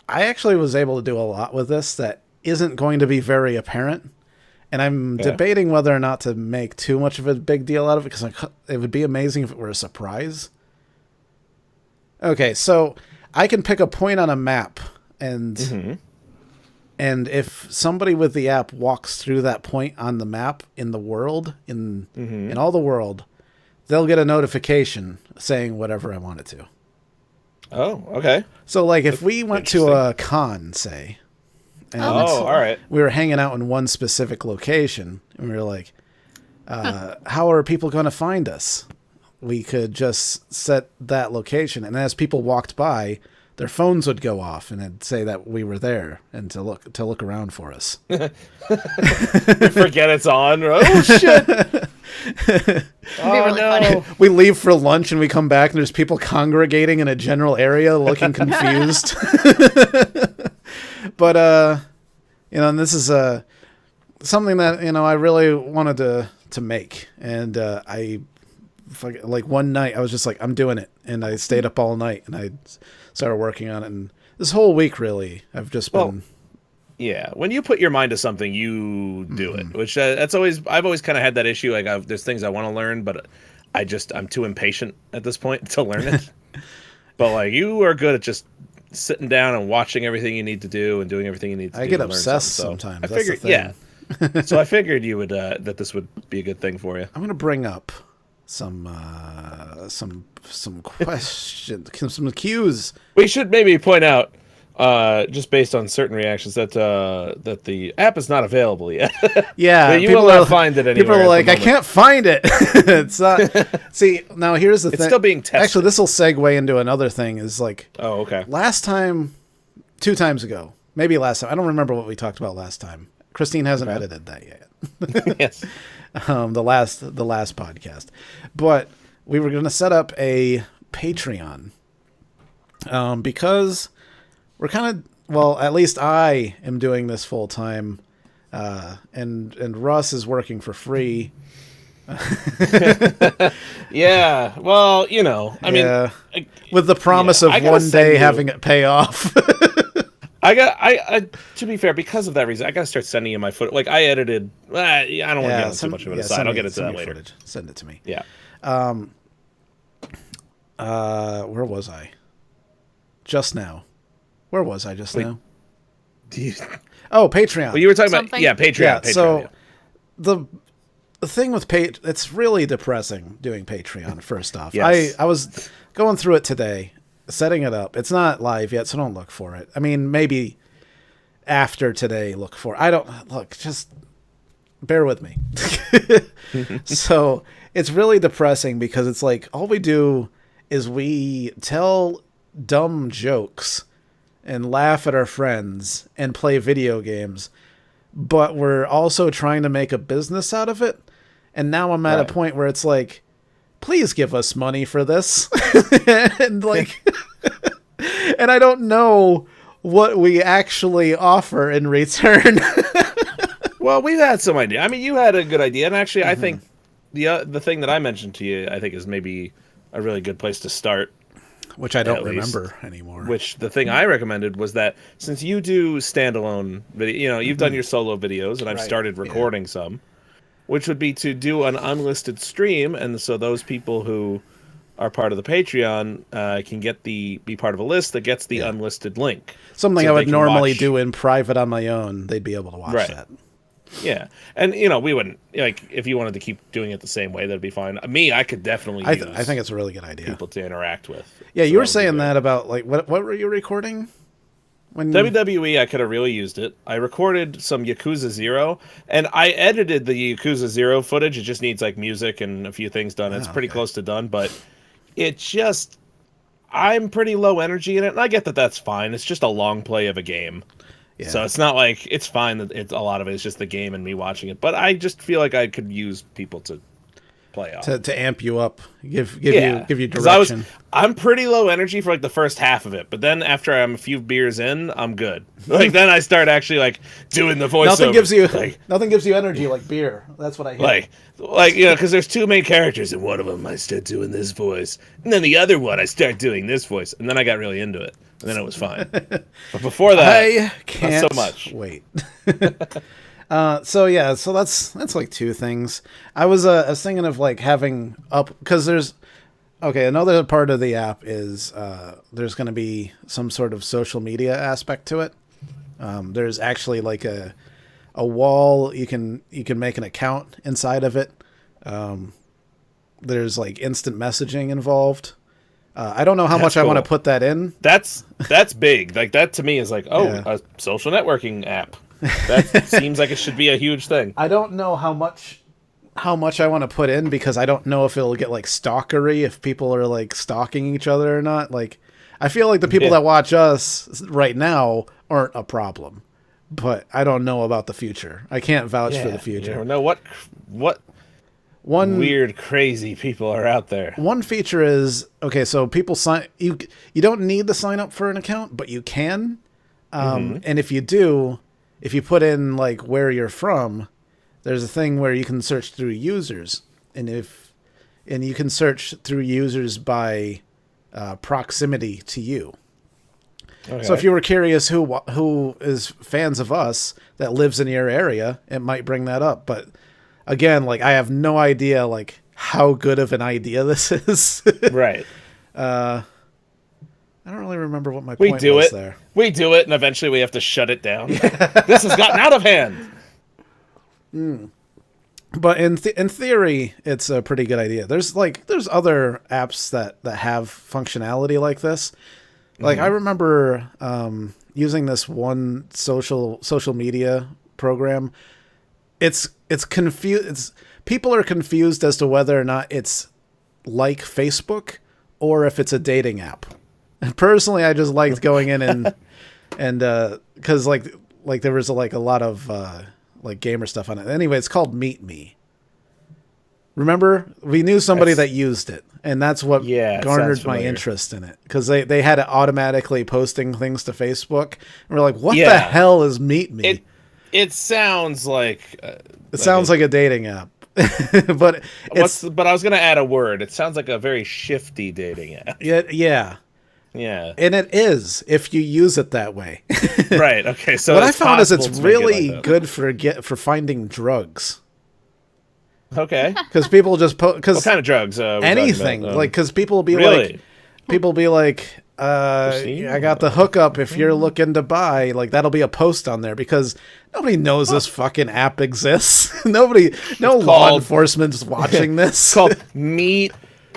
I actually was able to do a lot with this that isn't going to be very apparent. And I'm debating whether or not to make too much of a big deal out of it because it would be amazing if it were a surprise. Okay, so I can pick a point on a map and if somebody with the app walks through that point on the map in the world, in all the world, they'll get a notification saying whatever I want it to. Oh, okay. So, like, if we went to a con, say, and all right, we were hanging out in one specific location, and we were like, how are people going to find us? We could just set that location, and as people walked by, their phones would go off, and it'd say that we were there, and to look around for us. Forget it's on. Oh, shit. It'd be really funny. We leave for lunch and we come back and there's people congregating in a general area looking confused. But and this is something that I really wanted to make, and I like one night I was just like, I'm doing it, and I stayed up all night and I started working on it, and this whole week really I've just been. Yeah, when you put your mind to something, you do it. Which I've always kind of had that issue. Like there's things I want to learn, but I'm too impatient at this point to learn it. But like you are good at just sitting down and watching everything you need to do and doing everything you need to do. I get to learn obsessed something. sometimes. I figured, so I figured you would that this would be a good thing for you. I'm gonna bring up some questions, some cues. We should maybe point out. Just based on certain reactions, that the app is not available yet. Yeah, you will not find it anywhere. People are like, I can't find it. It's not. See, now here's the thing. It's still being tested. Actually, this will segue into another thing. Is like, oh, okay. Last time, 2 times ago, maybe last time. I don't remember what we talked about last time. Christine hasn't edited that yet. Yes. the last podcast, but we were going to set up a Patreon because we're kind of, well, at least I am doing this full time, and Russ is working for free. Yeah, well, you know, I mean, with the promise of one day having it pay off. I to be fair, because of that reason, I gotta start sending you my footage. Like, I edited. I don't want to get too much of it aside. I'll get into that later. Footage. Send it to me. Yeah. Where was I? Just now. Where was I just now? Oh, Patreon. Well, you were talking about Patreon. Yeah, Patreon, so the thing with it's really depressing doing Patreon. First off, yes. I was going through it today, setting it up. It's not live yet, so don't look for it. I mean, maybe after today, look for it. I don't look. Just bear with me. So it's really depressing because it's like all we do is we tell dumb jokes and laugh at our friends and play video games, but we're also trying to make a business out of it. And now I'm at a point where it's like, please give us money for this. And like, and I don't know what we actually offer in return. Well, we've had some idea. I mean, you had a good idea. And actually, I think the thing that I mentioned to you, I think is maybe a really good place to start. Which I don't remember anymore. Which the thing I recommended was that since you do standalone video, you know, you've done your solo videos, and I've started recording some, which would be to do an unlisted stream, and so those people who are part of the Patreon can be part of a list that gets the unlisted link. Something I would normally do in private on my own. They'd be able to watch that. Yeah, and you know, we wouldn't, like, if you wanted to keep doing it the same way, that'd be fine. Me, I could definitely use I think it's a really good idea. People to interact with. Yeah, so you were saying that about, like, what were you recording? WWE, I could have really used it. I recorded some Yakuza 0, and I edited the Yakuza 0 footage. It just needs, like, music and a few things done. It's pretty close to done, but it just, I'm pretty low energy in it, and I get that that's fine. It's just a long play of a game. Yeah. So it's not like, it's fine that a lot of it is just the game and me watching it, but I just feel like I could use people to play off. To amp you up, give you direction. I'm pretty low energy for like the first half of it, but then after I'm a few beers in, I'm good. Like then I start actually like doing the voiceover. Nothing gives you energy like beer. That's what I hear. Like you know, because there's two main characters, and one of them I start doing this voice, and then the other one I start doing this voice, and then I got really into it, and then it was fine. But before that, I can't not so much. Wait. So that's like two things. I was thinking of like having up, because there's another part of the app is there's going to be some sort of social media aspect to it. There's actually like a wall you can make an account inside of it. There's like instant messaging involved. I don't know how much cool. I want to put that in. That's big. Like that to me is like, a social networking app. That seems like it should be a huge thing. I don't know how much I want to put in, because I don't know if it'll get like stalkery, if people are like stalking each other or not. Like, I feel like the people that watch us right now aren't a problem, but I don't know about the future. I can't vouch for the future. You don't know what weird, crazy people are out there. One feature is, so people you don't need to sign up for an account, but you can. And if you do, if you put in like where you're from, there's a thing where you can search through users, and you can search through users by proximity to you. Okay. So if you were curious who is fans of us that lives in your area, it might bring that up. But again, like I have no idea like how good of an idea this is. Right. I don't really remember what my point was there. We do it, and eventually we have to shut it down. This has gotten out of hand. But in theory, it's a pretty good idea. There's other apps that have functionality like this. Like I remember using this one social media program. It's confused. People are confused as to whether or not it's like Facebook or if it's a dating app. Personally, I just liked going in and because like there was like a lot of like gamer stuff on it. Anyway, it's called Meet Me. Remember, we knew somebody that used it, and that's what Yeah, it sounds garnered my familiar. interest in it, because they had it automatically posting things to Facebook, and we're like, "What the Yeah. hell is Meet Me?" It sounds like It sounds like a dating app, but it's but I was gonna add a word. It sounds like a very shifty dating app. yeah, Yeah. and it is if you use it that way. Right. Okay. So What I it's found is it's possible to make it really like that. good for finding drugs, Okay. because people just because What kind of drugs? Are we talking anything about? like because people will be Really? like Proceed? I got the hookup if you're looking to buy, like that'll be a post on there because nobody knows this fucking app exists. No law called- enforcement's watching this. It's called Meet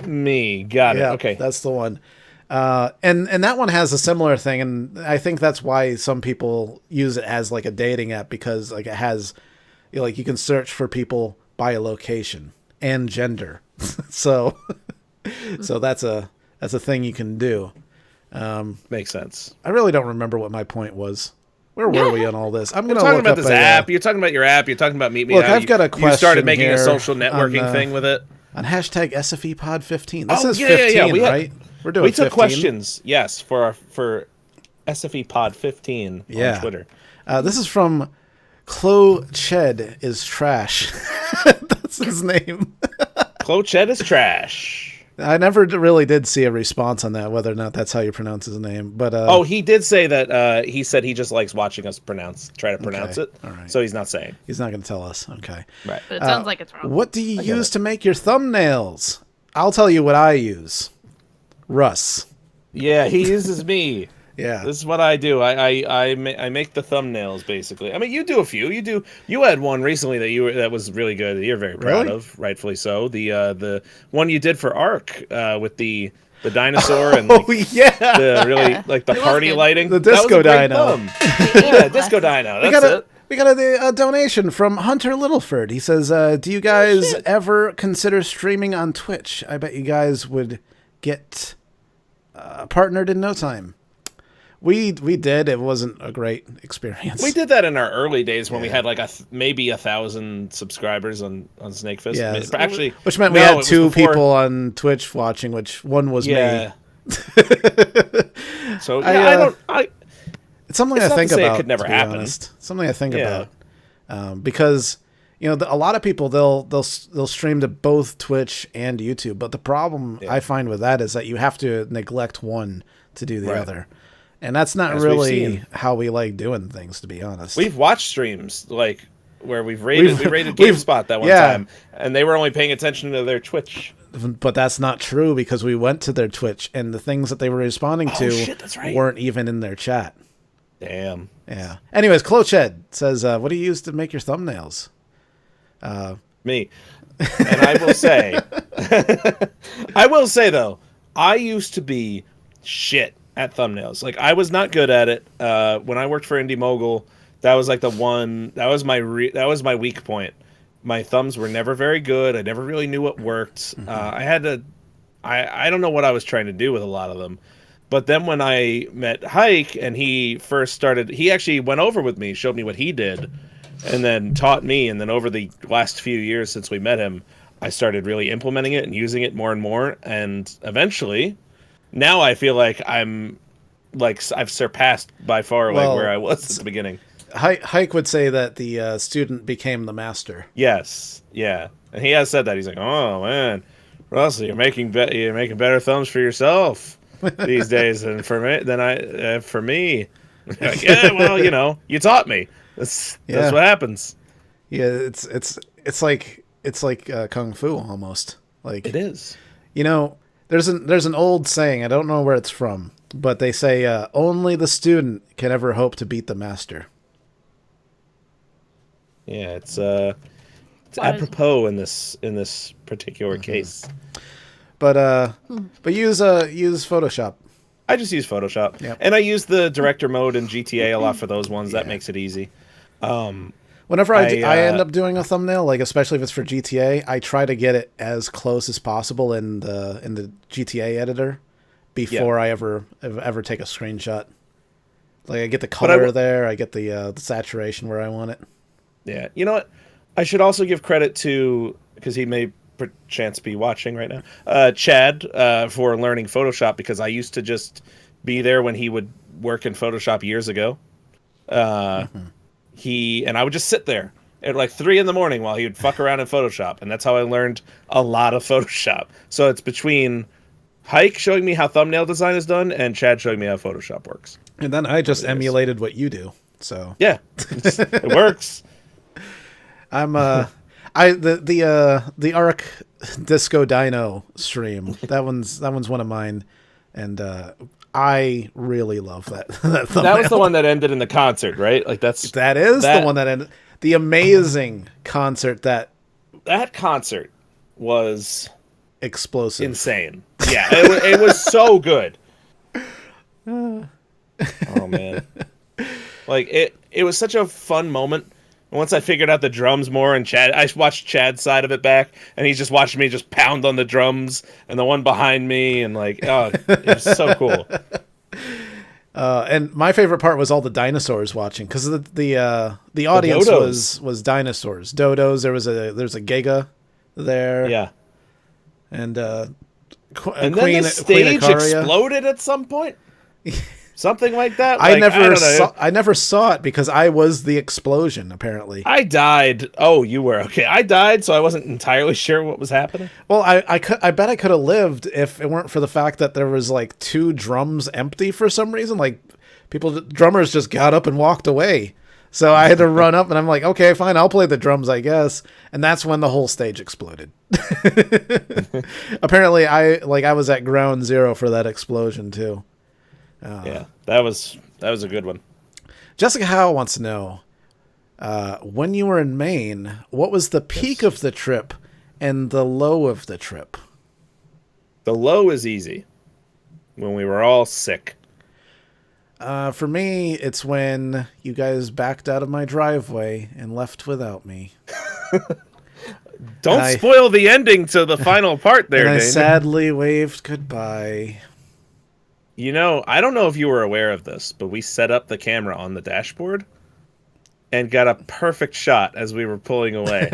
Me. Got it. Yeah, Okay. that's the one. And that one has a similar thing, and I think that's why some people use it as like a dating app, because like it has, like you can search for people by a location and gender. so that's a thing you can do. Makes sense. I really don't remember what my point was. Where were we on all this? I'm We're gonna talking look about up this app. You're talking about your app. You're talking about Meet Me. Look, How I've got a You started question making a here social networking on, thing with it. on hashtag SFEPod15. This Oh, is yeah, 15, We right? We're doing We took 15. questions. Yes, for SFE Pod 15 on Twitter. This is from Chloe Ched is trash. That's his name. Clochet is trash. I never really did see a response on that, whether or not that's how you pronounce his name. But Oh, he did say that. He said he just likes watching us try to pronounce Okay, it. all right. So he's not saying. he's not going to tell us. Okay. Right. But it sounds like it's wrong. What do you get use it. to make your thumbnails? I'll tell you what I use. Russ. Yeah, he uses me. Yeah. This is what I do. I make the thumbnails basically. I mean, you do a few. You had one recently that was really good. That you're very proud Really? of, rightfully so. The one you did for Arc with the dinosaur and Oh like, yeah. the really like the It was party good. lighting. The That was disco a great dino. thumb. Yeah, disco dino. We That's got it. we got a donation from Hunter Littleford. He says, "Do you guys ever consider streaming on Twitch? I bet you guys would get partnered in no time." We did. It wasn't a great experience. We did that in our early days when we had like maybe 1,000 subscribers on Snakefist. Yeah, Actually, which meant we no, it had was two before- people on Twitch watching, which one was Yeah. me. So I, yeah, It's something It's I not to think say it about. could never to be happen. honest. Something I think Yeah. about, because you know a lot of people they'll stream to both Twitch and YouTube, but the problem I find with that is that you have to neglect one to do the Right. other, and that's not As we've really seen. how we like doing things. To be honest, We've watched streams like where we rated GameSpot that one yeah. time, and they were only paying attention to their Twitch. but that's not true because we went to their Twitch and the things that they were responding to shit, that's right. weren't even in their chat. Damn. Yeah. Anyways, Cloched says, "What do you use to make your thumbnails?" Me. And I will say, though, I used to be shit at thumbnails. Like I was not good at it. When I worked for Indie Mogul, that was like that was my weak point. My thumbs were never very good. I never really knew what worked. I don't know what I was trying to do with a lot of them. But then when I met Hike and he actually went over with me, showed me what he did, and then taught me. And then over the last few years since we met him, I started really implementing it and using it more and more. And eventually, now I feel like I've surpassed by far where I was at the beginning. Hike would say that the student became the master. Yes, yeah, and he has said that. He's like, "Oh man, Russell, you're making better thumbs for yourself these days than for me." Like, yeah, well, you taught me. That's what happens. Yeah, it's like kung fu almost. Like It is. there's an old saying. I don't know where it's from, but they say only the student can ever hope to beat the master. Yeah, it's apropos in this particular case. But use Photoshop. I just use Photoshop, Yep. and I use the director mode in GTA a lot for those ones. That makes it easy. Whenever I end I up doing a thumbnail, like especially if it's for GTA, I try to get it as close as possible in the GTA editor before I ever take a screenshot. Like I get the color there, I get the saturation where I want it. Yeah, you know what? I should also give credit to, because he may perchance be watching right now, Chad, for learning Photoshop, because I used to just be there when he would work in Photoshop years ago. He and I would just sit there at like 3 a.m. while he would fuck around in Photoshop, and that's how I learned a lot of Photoshop. So it's between Hike showing me how thumbnail design is done and Chad showing me how Photoshop works. And then I just emulated what you do. So yeah, it works. I'm the Arc Disco Dino stream. That one's one of mine, and I really love that. That was the one that ended in the concert, right? Like that is the one that ended. The amazing concert that concert was explosive, insane. Yeah, it was so good. Oh man, like it was such a fun moment. Once I figured out the drums more, and I watched Chad's side of it back, and he's just watching me just pound on the drums, and the one behind me, and like, oh, it was so cool. And my favorite part was all the dinosaurs watching, because the audience was dinosaurs, dodos. There's a Giga there, yeah, and then Queen, the stage Queen exploded at some point. Something like that. Like, I never saw it because I was the explosion. Apparently, I died. Oh, you were okay. I died, so I wasn't entirely sure what was happening. Well, I bet I could have lived if it weren't for the fact that there was like 2 drums empty for some reason. Like drummers just got up and walked away. So I had to run up, and I'm like, okay, fine, I'll play the drums, I guess. And that's when the whole stage exploded. Apparently, I was at ground zero for that explosion too. Yeah, that was a good one. Jessica Howe wants to know, when you were in Maine, what was the peak of the trip and the low of the trip? The low is easy. When we were all sick. For me, it's when you guys backed out of my driveway and left without me. Don't spoil the ending to the final part there, and I Dane. sadly waved goodbye. You know, I don't know if you were aware of this, but we set up the camera on the dashboard and got a perfect shot as we were pulling away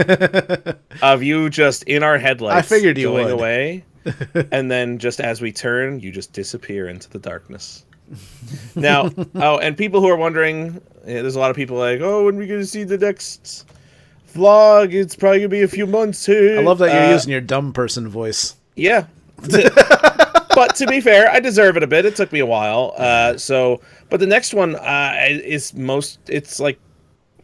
of you just in our headlights. I figured you going would. away, and then just as we turn, you just disappear into the darkness. Now, and people who are wondering, there's a lot of people like, oh, when are we going to see the next vlog? It's probably going to be a few months too. I love that you're using your dumb person voice. Yeah. But to be fair, I deserve it a bit. It took me a while. But the next one it's like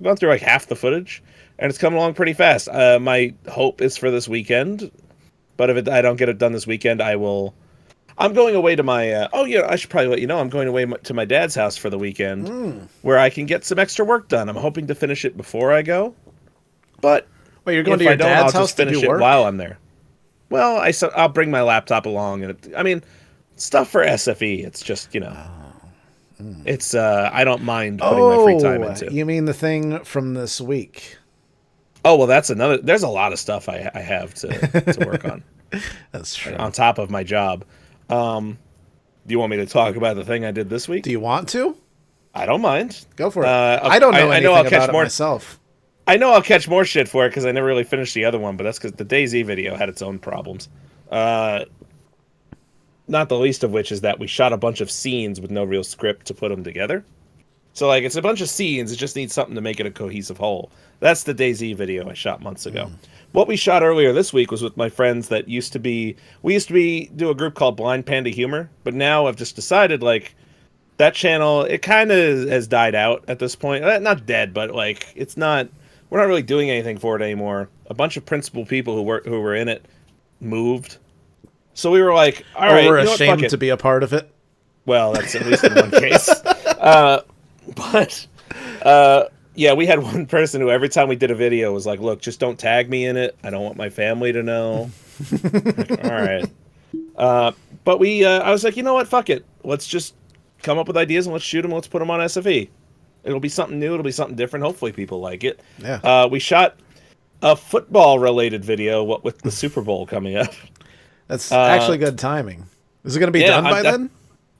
gone through like half the footage, and it's coming along pretty fast. My hope is for this weekend, but if I don't get it done this weekend, I'm going away to my, I should probably let you know, I'm going away to my dad's house for the weekend, where I can get some extra work done. I'm hoping to finish it before I go, but wait, you're going to your dad's house to do work? While I'm there. Well, I'll bring my laptop along, and stuff for SFE. It's just, it's I don't mind putting my free time into. You mean the thing from this week? Oh well, that's another. There's a lot of stuff I have to work on. That's true. On top of my job. Do you want me to talk about the thing I did this week? Do you want to? I don't mind. Go for it. I don't know anything about it myself. I know I'll catch more shit for it because I never really finished the other one, but that's because the DayZ video had its own problems. Not the least of which is that we shot a bunch of scenes with no real script to put them together. So, it's a bunch of scenes. It just needs something to make it a cohesive whole. That's the DayZ video I shot months ago. What we shot earlier this week was with my friends that used to be do a group called Blind Panda Humor, but now I've just decided, that channel, it kind of has died out at this point. Not dead, but, it's not... We're not really doing anything for it anymore. A bunch of principal people who were in it moved. So we were like, all right, we're ashamed to be a part of it. Well, that's at least in one case. Yeah, we had one person who every time we did a video was like, look, just don't tag me in it. I don't want my family to know. All right. But I was like, you know what? Fuck it. Let's just come up with ideas and let's shoot them. Let's put them on SFE. It'll be something new. It'll be something different. Hopefully people like it. Yeah. We shot a football-related video with the Super Bowl coming up. That's actually good timing. Is it going to be done by then?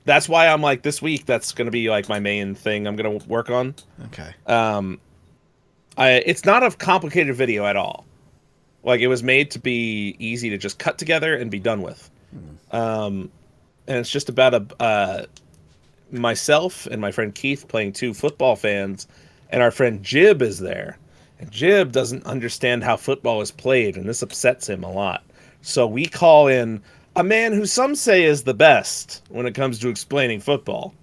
That's why I'm like, this week, that's going to be my main thing I'm going to work on. Okay. It's not a complicated video at all. Like, it was made to be easy to just cut together and be done with. And it's just about myself and my friend Keith playing two football fans, and our friend Jib is there. And Jib doesn't understand how football is played, and this upsets him a lot. So we call in a man who some say is the best when it comes to explaining football.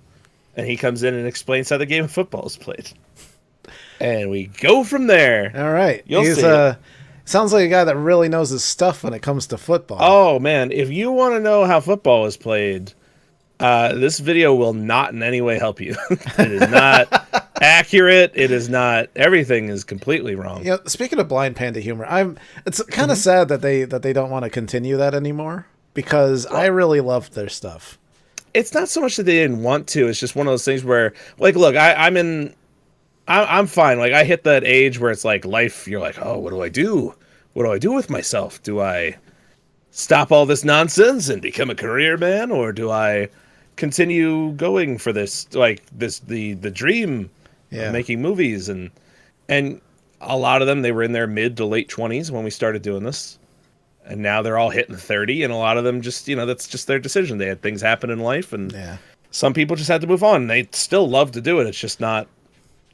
And he comes in and explains how the game of football is played. And we go from there. All right. You'll He's see. Sounds like a guy that really knows his stuff when it comes to football. Oh, man. If you want to know how football is played, this video will not in any way help you. It is not accurate. It is not. Everything is completely wrong. You know, speaking of Blind Panda humor, it's kind of sad that they don't want to continue that anymore, because I really loved their stuff. It's not so much that they didn't want to. It's just one of those things where, like, look, I'm fine. Like, I hit that age where it's like life. You're like, oh, what do I do? What do I do with myself? Do I stop all this nonsense and become a career man, or do I continue going for this, like the dream of making movies? And a lot of them, they were in their mid to late 20s when we started doing this, and now they're all hitting 30, and a lot of them just, that's just their decision. They had things happen in life, and some people just had to move on. They still love to do it. It's just not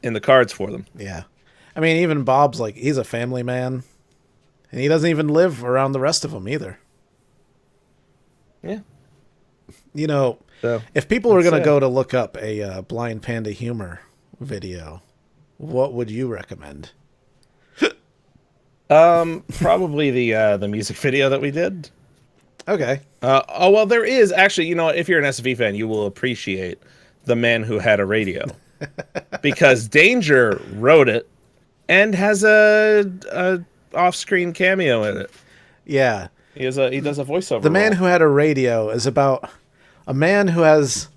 in the cards for them. Yeah. I mean, even Bob's like, he's a family man, and he doesn't even live around the rest of them either. Yeah. So, if people were going to go to look up a Blind Panda humor video, what would you recommend? Probably the music video that we did. Okay. Well, there is actually, if you're an SV fan, you will appreciate The Man Who Had a Radio, because Danger wrote it and has a off-screen cameo in it. Yeah. He does a voiceover. The Man Who Had a Radio is about a man who has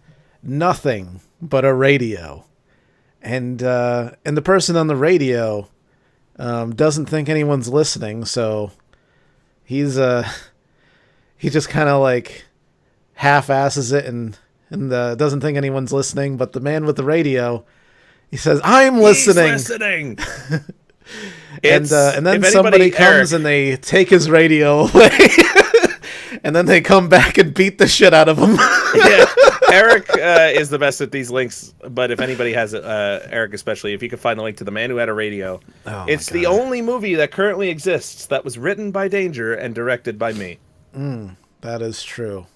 nothing but a radio, and the person on the radio doesn't think anyone's listening, so he just kind of like half-asses it and doesn't think anyone's listening. But the man with the radio, he says, "I'm listening." He's listening. And then somebody comes and they take his radio away, and then they come back and beat the shit out of him. Yeah. Eric is the best at these links, but if anybody has it, Eric especially, if you could find the link to The Man Who Had a Radio, it's the only movie that currently exists that was written by Danger and directed by me. That is true.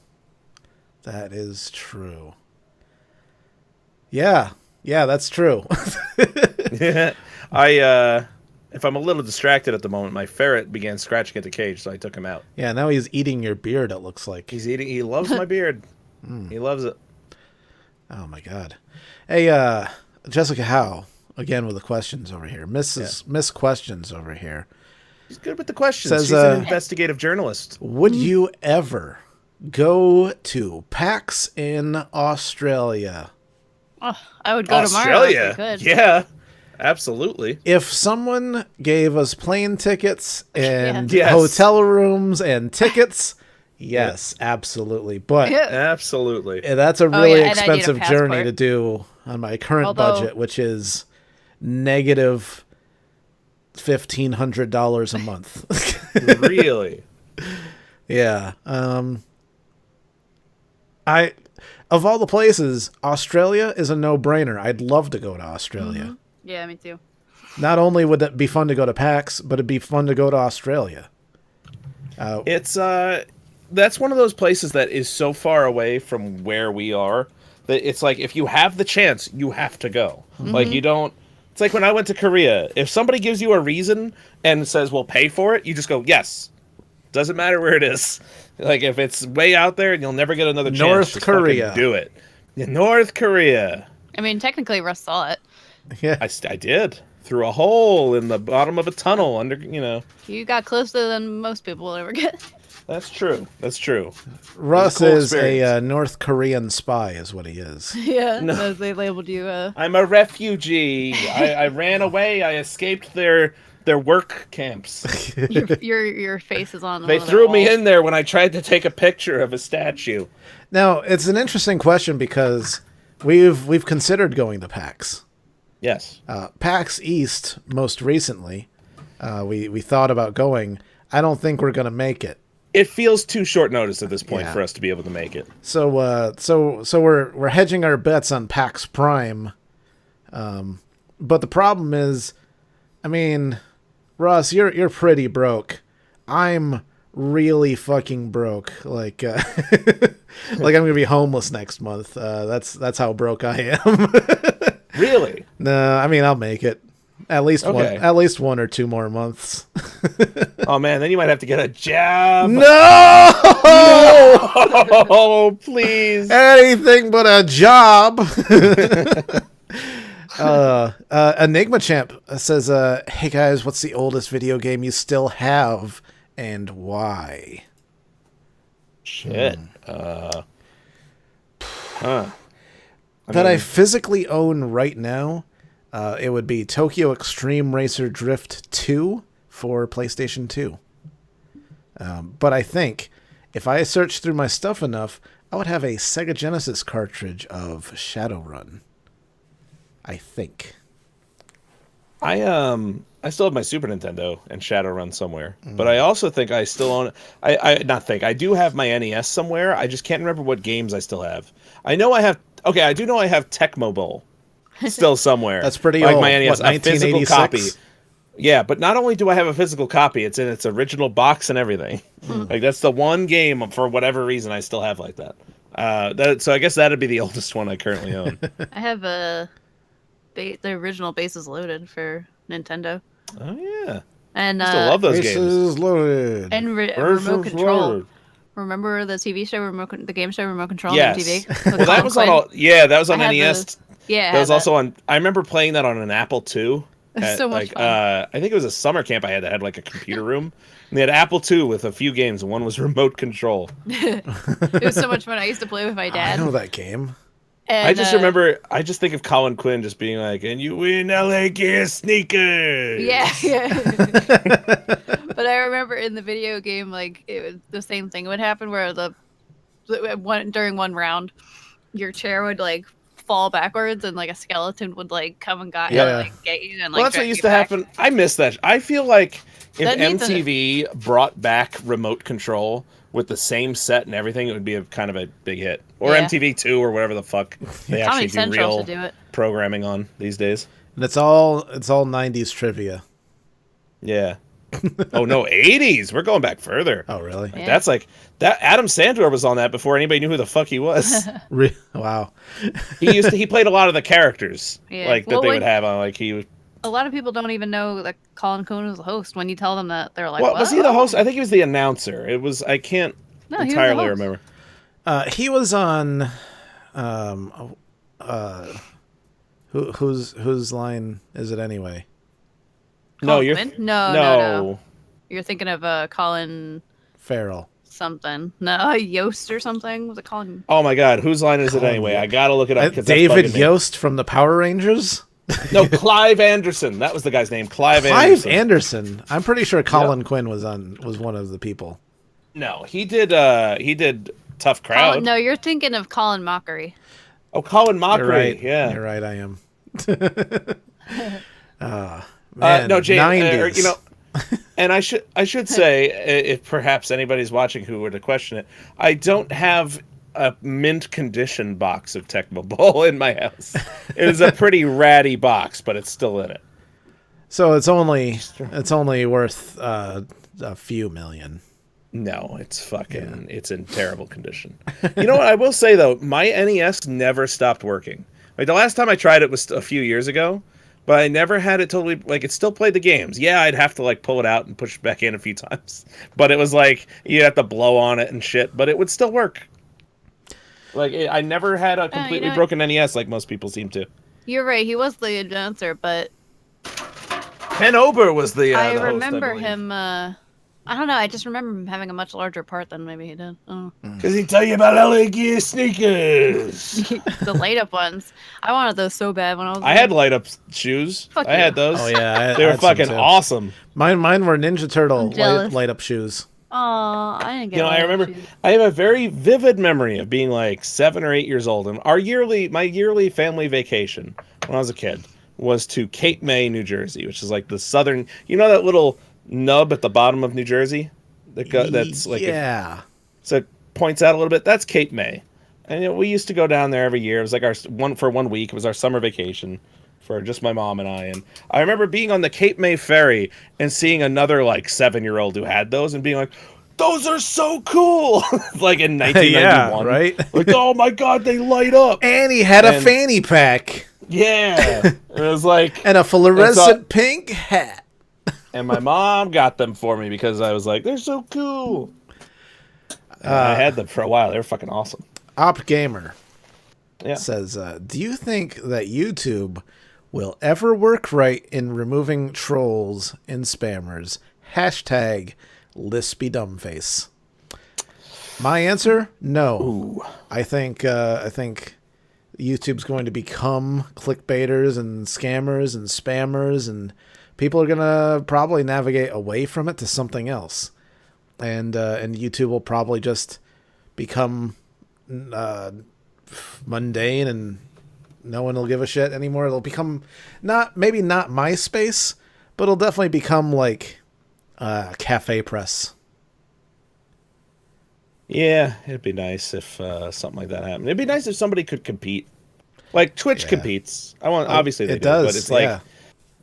That is true. Yeah, that's true. Yeah. If I'm a little distracted at the moment, my ferret began scratching at the cage, so I took him out. Yeah, now he's eating your beard, it looks like. He loves my beard. He loves it. Oh my god. Hey, Jessica Howe, again with the questions over here. Miss Questions over here. She's good with the questions. Says, she's an investigative journalist. Would you ever go to PAX in Australia? Oh, I would go tomorrow Australia? if I could. Yeah, absolutely. If someone gave us plane tickets and Yes. hotel rooms and tickets, yes, absolutely. But Absolutely. that's a really and I need a expensive journey passport. to do on my current Although- budget, which is negative $1,500 a month. Really? Yeah. Of all the places, Australia is a no-brainer. I'd love to go to Australia. Mm-hmm. Yeah, me too. Not only would it be fun to go to PAX, but it'd be fun to go to Australia. It's that's one of those places that is so far away from where we are that it's like, if you have the chance, you have to go. Like, you don't. It's like when I went to Korea. If somebody gives you a reason and says, "We'll pay for it," you just go, "Yes." Doesn't matter where it is. Like, if it's way out there and you'll never get another chance, North just Korea. fucking do it. Yeah, North Korea. I mean, technically, Russ saw it. Yeah. I did. Through a hole in the bottom of a tunnel under, You got closer than most people will ever get. That's true. That's true. Russ cool is a experience. North Korean spy, is what he is. Yeah, No. so they labeled you. I'm a refugee. I ran away. I escaped their work camps. Your face is on. They one of threw their me walls. in there when I tried to take a picture of a statue. Now, it's an interesting question because we've considered going to PAX. Yes. PAX East, most recently, we thought about going. I don't think we're gonna make it. It feels too short notice at this point for us to be able to make it. So we're hedging our bets on PAX Prime. But the problem is, I mean, Russ, you're pretty broke. I'm really fucking broke. Like I'm gonna be homeless next month. That's how broke I am. Really? No, I mean I'll make it. At least one or two more months. Oh man, then you might have to get a job. No! Oh, please. Anything but a job. Enigma Champ says, "Hey guys, what's the oldest video game you still have, and why?" Shit. I physically own right now. It would be Tokyo Extreme Racer Drift 2 for PlayStation 2. But I think if I search through my stuff enough, I would have a Sega Genesis cartridge of Shadowrun. I think. I still have my Super Nintendo and Shadowrun somewhere, but I also think I still own. I do have my NES somewhere. I just can't remember what games I still have. I know I have. Okay, I do know I have Tecmo Bowl still somewhere. That's pretty like old. My NES, what, a physical copy. Yeah, but not only do I have a physical copy, it's in its original box and everything. Like that's the one game for whatever reason I still have like that. So I guess that'd be the oldest one I currently own. I have the original Bases Loaded for Nintendo. Oh yeah, and I still love those Bases games. Loaded. And remote control. Loaded. Remember the TV show the game show Remote Control on MTV? Well, that was on that was on NES. That was also on. I remember playing that on an Apple II. So much fun. I think it was a summer camp I had that had like a computer room. And they had Apple II with a few games, and one was remote control. It was so much fun. I used to play with my dad. I know that game. And, I just remember, I just think of Colin Quinn just being like, and you win LA Gear sneakers. Yeah. But I remember in the video game, like, it was the same thing would happen where during one round, your chair would, like, fall backwards and, like, a skeleton would, like, come and get you and, like, that's what used to happen. I miss that. I feel like if MTV brought back remote control with the same set and everything, it would be kind of a big hit. Or MTV2 or whatever the fuck they actually do real programming on these days. And it's all 90s trivia. Yeah. Oh no, 80s. We're going back further. Oh really? Like, that's like that. Adam Sandler was on that before anybody knew who the fuck he was. Wow. He played a lot of the characters that they would have on. Like he was. A lot of people don't even know that Colin Quinn was the host. When you tell them that, they're like, "What was he the host?" I think he was the announcer. It was. I can't entirely remember. He was on. Whose line is it anyway? No. You're thinking of Colin Farrell. Something. No, Yost or something. Was it Colin? Oh my God, whose line is it anyway? I gotta look it up. David Yost from the Power Rangers. No, Clive Anderson. That was the guy's name. Clive Anderson. I'm pretty sure Colin Quinn was one of the people. No, he did Tough Crowd. No, you're thinking of Colin Mockery. Oh, Colin Mockery. You're right. Yeah, you're right. I am. No, James. And I should say, if perhaps anybody's watching who were to question it, I don't have a mint condition box of Tecmo Bowl in my house. It is a pretty ratty box, but it's still in it. So it's only worth a few million. No, it's it's in terrible condition. You know what I will say though, my NES never stopped working. Like the last time I tried it was a few years ago, but I never had it totally it still played the games. Yeah, I'd have to pull it out and push it back in a few times, but it was you have to blow on it and shit, but it would still work. I never had a completely broken NES like most people seem to. You're right. He was the announcer, but Ken Ober was the. I the remember host, I him. I don't know. I just remember him having a much larger part than maybe he did. Because he'd tell you about LA Gear sneakers. The light up ones. I wanted those so bad when I was. I had light up shoes. I had those. Oh yeah, they were fucking awesome. Mine were Ninja Turtle light up shoes. Oh, I didn't get. I remember. I have a very vivid memory of being 7 or 8 years old, and my yearly family vacation when I was a kid was to Cape May, New Jersey, which is the southern. You know that little nub at the bottom of New Jersey. That's like so it points out a little bit. That's Cape May, and we used to go down there every year. It was like our for 1 week. It was our summer vacation for just my mom and I. And I remember being on the Cape May ferry and seeing another like 7-year-old who had those and being like, those are so cool. Like in 1991. Yeah, right? Like, oh my God, they light up. And he had a fanny pack. Yeah. It was like. And a fluorescent pink hat. And my mom got them for me because I was like, they're so cool. I had them for a while. They were fucking awesome. Op Gamer says, do you think that YouTube will ever work right in removing trolls and spammers? Hashtag Lispy Dumbface. My answer, no. Ooh. I think YouTube's going to become clickbaiters and scammers and spammers, and people are gonna probably navigate away from it to something else, and YouTube will probably just become mundane, and no one will give a shit anymore. It'll become maybe not MySpace, but it'll definitely become like Cafe Press. Yeah, it'd be nice if something like that happened. It'd be nice if somebody could compete, like Twitch competes. Obviously they do, does, but it's like,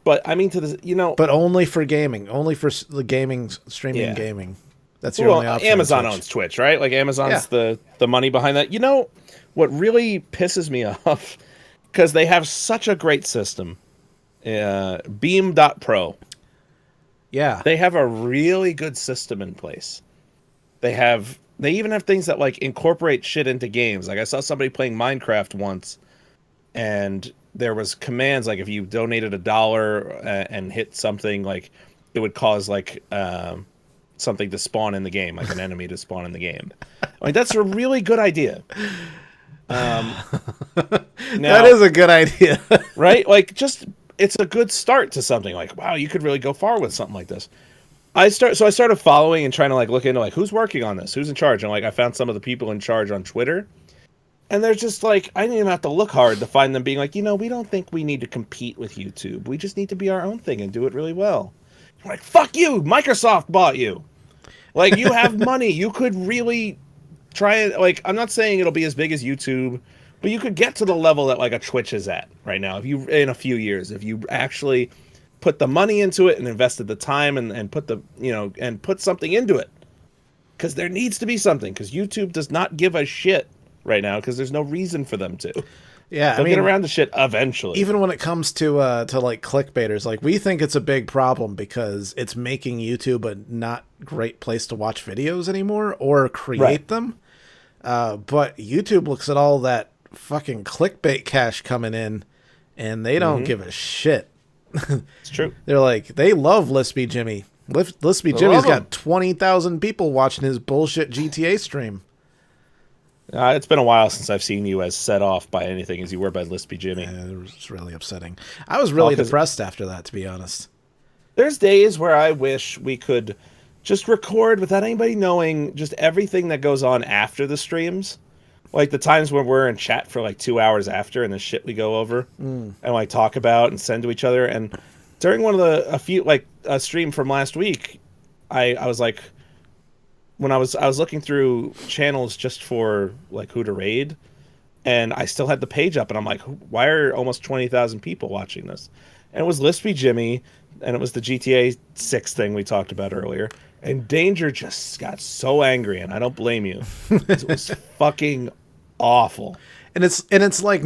but I mean but only for gaming, only for the gaming streaming gaming. That's your only option. Amazon owns Twitch, right? Like Amazon's the money behind that. You know what really pisses me off? Because they have such a great system, Beam.pro. Yeah, they have a really good system in place. They even have things that like incorporate shit into games. Like I saw somebody playing Minecraft once, and there was commands like if you donated $1 and hit something, like it would cause like something to spawn in the game, like an enemy to spawn in the game. Like that's a really good idea. Now, that is a good idea, right? Like it's a good start to something. Like wow, you could really go far with something like this. I started following and trying to like look into like who's working on this, who's in charge, and like I found some of the people in charge on Twitter, and they're just like I didn't even have to look hard to find them being like, we don't think we need to compete with YouTube. We just need to be our own thing and do it really well. I'm like, fuck you, Microsoft bought you. Like you have money, you could really try it. Like I'm not saying it'll be as big as YouTube, but you could get to the level that like a Twitch is at right now if you in a few years if you actually put the money into it and invested the time and put the and put something into it, because there needs to be something, because YouTube does not give a shit right now because there's no reason for them to. Yeah, they'll get around to shit eventually. Even when it comes to like clickbaiters, like we think it's a big problem because it's making YouTube a not great place to watch videos anymore or create them. But YouTube looks at all that fucking clickbait cash coming in, and they don't give a shit. It's true. They're like, they love Lispy Jimmy. Lispy Jimmy's got 20,000 people watching his bullshit GTA stream. It's been a while since I've seen you as set off by anything as you were by Lispy Jimmy. It was really upsetting. I was really depressed after that, to be honest. There's days where I wish we could just record without anybody knowing just everything that goes on after the streams. Like the times when we're in chat for like 2 hours after and the shit we go over and like talk about and send to each other. And during one of a stream from last week, I was like, when I was looking through channels just for like who to raid, and I still had the page up, and I'm like, why are almost 20,000 people watching this? And it was Lispy Jimmy, and it was the GTA 6 thing we talked about earlier. And Danger just got so angry, and I don't blame you. It was fucking awful. And it's like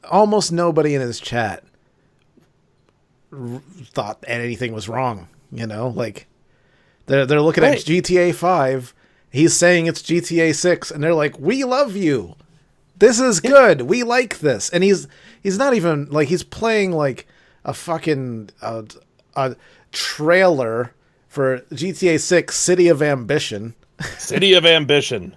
almost nobody in his chat thought anything was wrong. Like they're looking at GTA 5. He's saying it's GTA 6, and they're like, "We love you. This is good. We like this." And he's not even like he's playing like a fucking a trailer for GTA 6 City of Ambition. City of Ambition.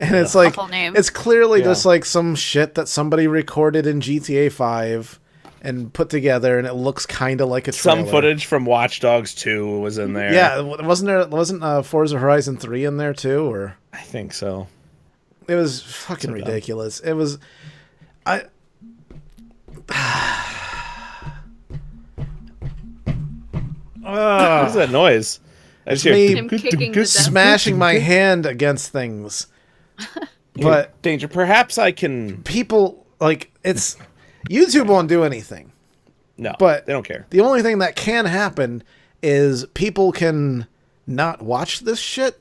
And it's like, it's clearly just like some shit that somebody recorded in GTA 5 and put together, and it looks kind of like a trailer. Some footage from Watch Dogs 2 was in there. Yeah, wasn't Forza Horizon 3 in there too? Or I think so. It was fucking ridiculous. It was... What's that noise? I just me hear Him kicking the desk. smashing my hand against things. But Danger. Perhaps I can. people, like, it's... YouTube won't do anything. No, But they don't care. the only thing that can happen is people can not watch this shit,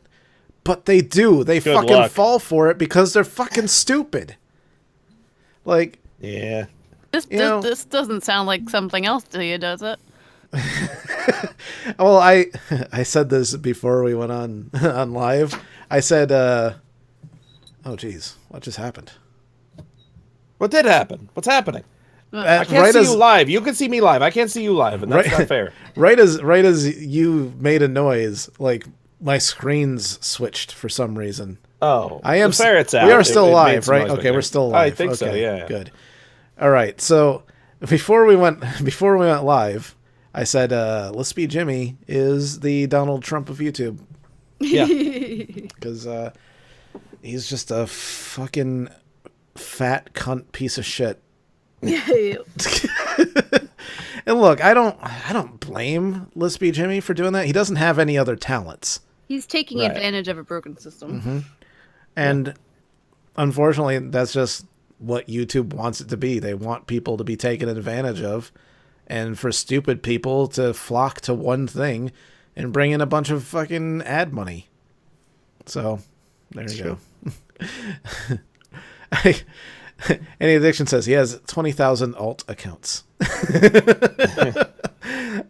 but they do. They Good fucking luck. fall for it because they're fucking stupid. Like, Yeah. This doesn't sound like something else to you, does it? well, I said this before we went on on live. I said, oh, geez, what just happened? What did happen? What's happening? I can't Right see as- you live. You can see me live. I can't see you live, and that's not fair. Right as you made a noise, like my screens switched for some reason. Oh, I am. the ferret's out. We are It still made live, some right? noise back Okay, we're there. still live. I think so. Okay, Yeah. Good. All right. So before we went live, I said Lispy Jimmy is the Donald Trump of YouTube Yeah. because he's just a fucking fat cunt piece of shit. And look, I don't blame Lispy Jimmy for doing that. He doesn't have any other talents. He's taking Right. advantage of a broken system. And unfortunately, that's just what YouTube wants it to be. They want people to be taken advantage of, and for stupid people to flock to one thing and bring in a bunch of fucking ad money. So, there you go. Any Addiction says he has 20,000 alt accounts.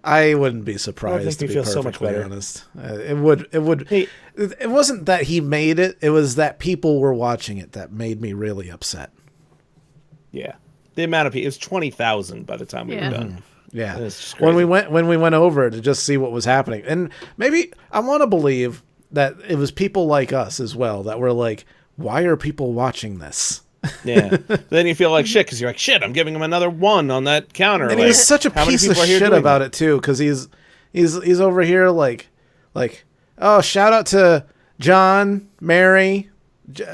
I wouldn't be surprised, to be me feel so much perfectly better. honest. It would. Hey. It wasn't that he made it. It was that people were watching it that made me really upset. Yeah. The amount of people, it was 20,000 by the time we were Yeah. done. Yeah. It's just When crazy. we went over to just see what was happening. And maybe I want to believe that it was people like us as well that were like, why are people watching this? Yeah. Then you feel like shit because you're like, shit, I'm giving him another one on that counter. And like, he was such a how many piece of people are here shit doing about that? it too, because he's over here like, oh, shout out to John, Mary,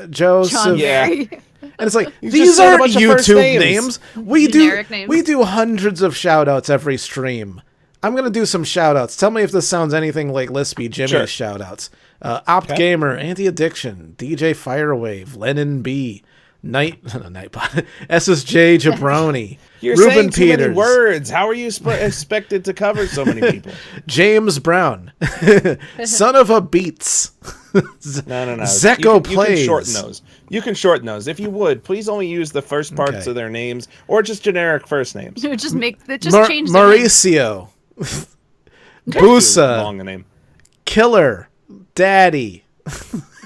Joseph. John Yeah. Barry. And it's like, just these said a aren't bunch of first YouTube names. names. We Generic names. we do hundreds of shout outs every stream. I'm going to do some shout outs. Tell me if this sounds anything like Lispy Jimmy's Sure. shout outs. Opt Okay. Gamer, Anti-Addiction, DJ Firewave, Lennon B, Nightbot, SSJ Jabroni, You're Ruben saying too Peters, many words. How are you expected to cover so many people? James Brown, Son of a Beats, No. Zecco You can Plays. shorten those. You can shorten those. If you would, please only use the first parts Okay. of their names or just generic first names. Just change the name. Mauricio, Busa, Long a name. Killer, Daddy,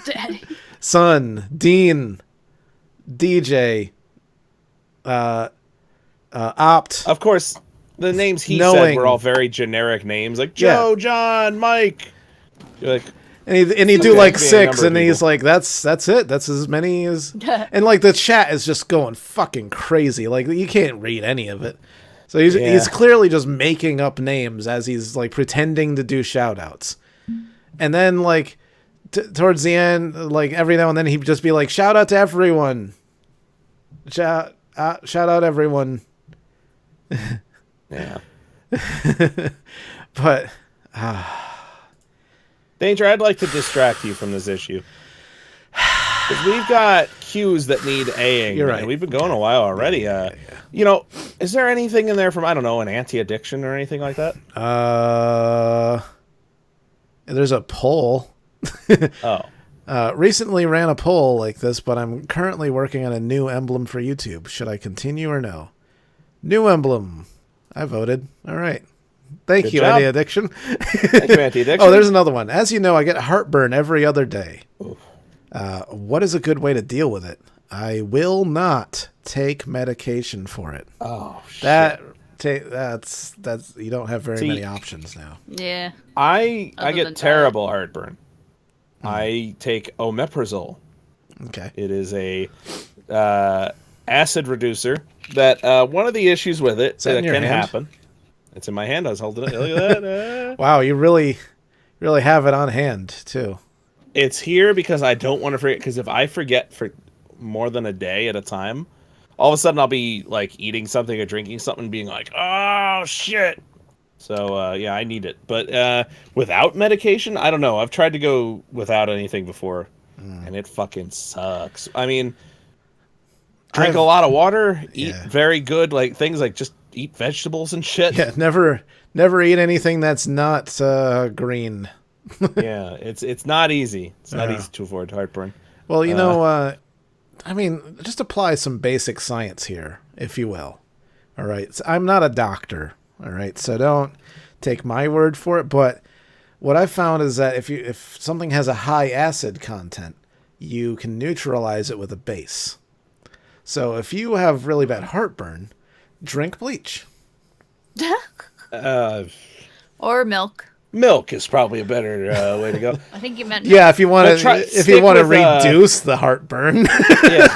Daddy. Son, Dean, DJ, Opt. Of course, the names he Knowing. said were all very generic names, like Joe, John, Mike. You're like, And he do Okay, like being a 6, number of and he's people. like, that's it. That's as many as. And like the chat is just going fucking crazy. Like you can't read any of it. So he's Yeah. clearly just making up names as he's like pretending to do shout outs. And then like towards the end, like every now and then he'd just be like, shout out to everyone. Shout out everyone. yeah. But Danger, I'd like to distract you from this issue. Because we've got cues that need A-ing. You're right. And we've been going a while already. You know, is there anything in there from, I don't know, an anti-addiction or anything like that? there's a poll. Oh. Recently ran a poll like this, but I'm currently working on a new emblem for YouTube. Should I continue or no? New emblem. I voted. All right. Thank Good you, job. Anti-Addiction. Thank you, anti-addiction. Oh, there's another one. As you know, I get heartburn every other day. What is a good way to deal with it? I will not take medication for it. Oh, shit. That's you don't have very many options now. Yeah. I Other than get that. terrible heartburn. I take omeprazole. Okay. It is a acid reducer that one of the issues with it that in that your can hand? happen. It's in my hand. I was holding it. Look at that. Wow, you really have it on hand too. It's here because I don't want to forget. Because if I forget for more than a day at a time, all of a sudden I'll be like eating something or drinking something, and being like, "Oh shit!" So yeah, I need it. But without medication, I don't know. I've tried to go without anything before, and it fucking sucks. I mean, drink a lot of water, eat very good things like just eat vegetables and shit. Yeah, never eat anything that's not green. Yeah, it's not easy. It's not easy to avoid heartburn. Well, I mean, just apply some basic science here, if you will. All right. So I'm not a doctor. All right. So don't take my word for it. But what I've found is that if something has a high acid content, you can neutralize it with a base. So if you have really bad heartburn, drink bleach. Or milk. Milk is probably a better way to go. I think you meant milk. Yeah, if you want to reduce the heartburn. Yeah.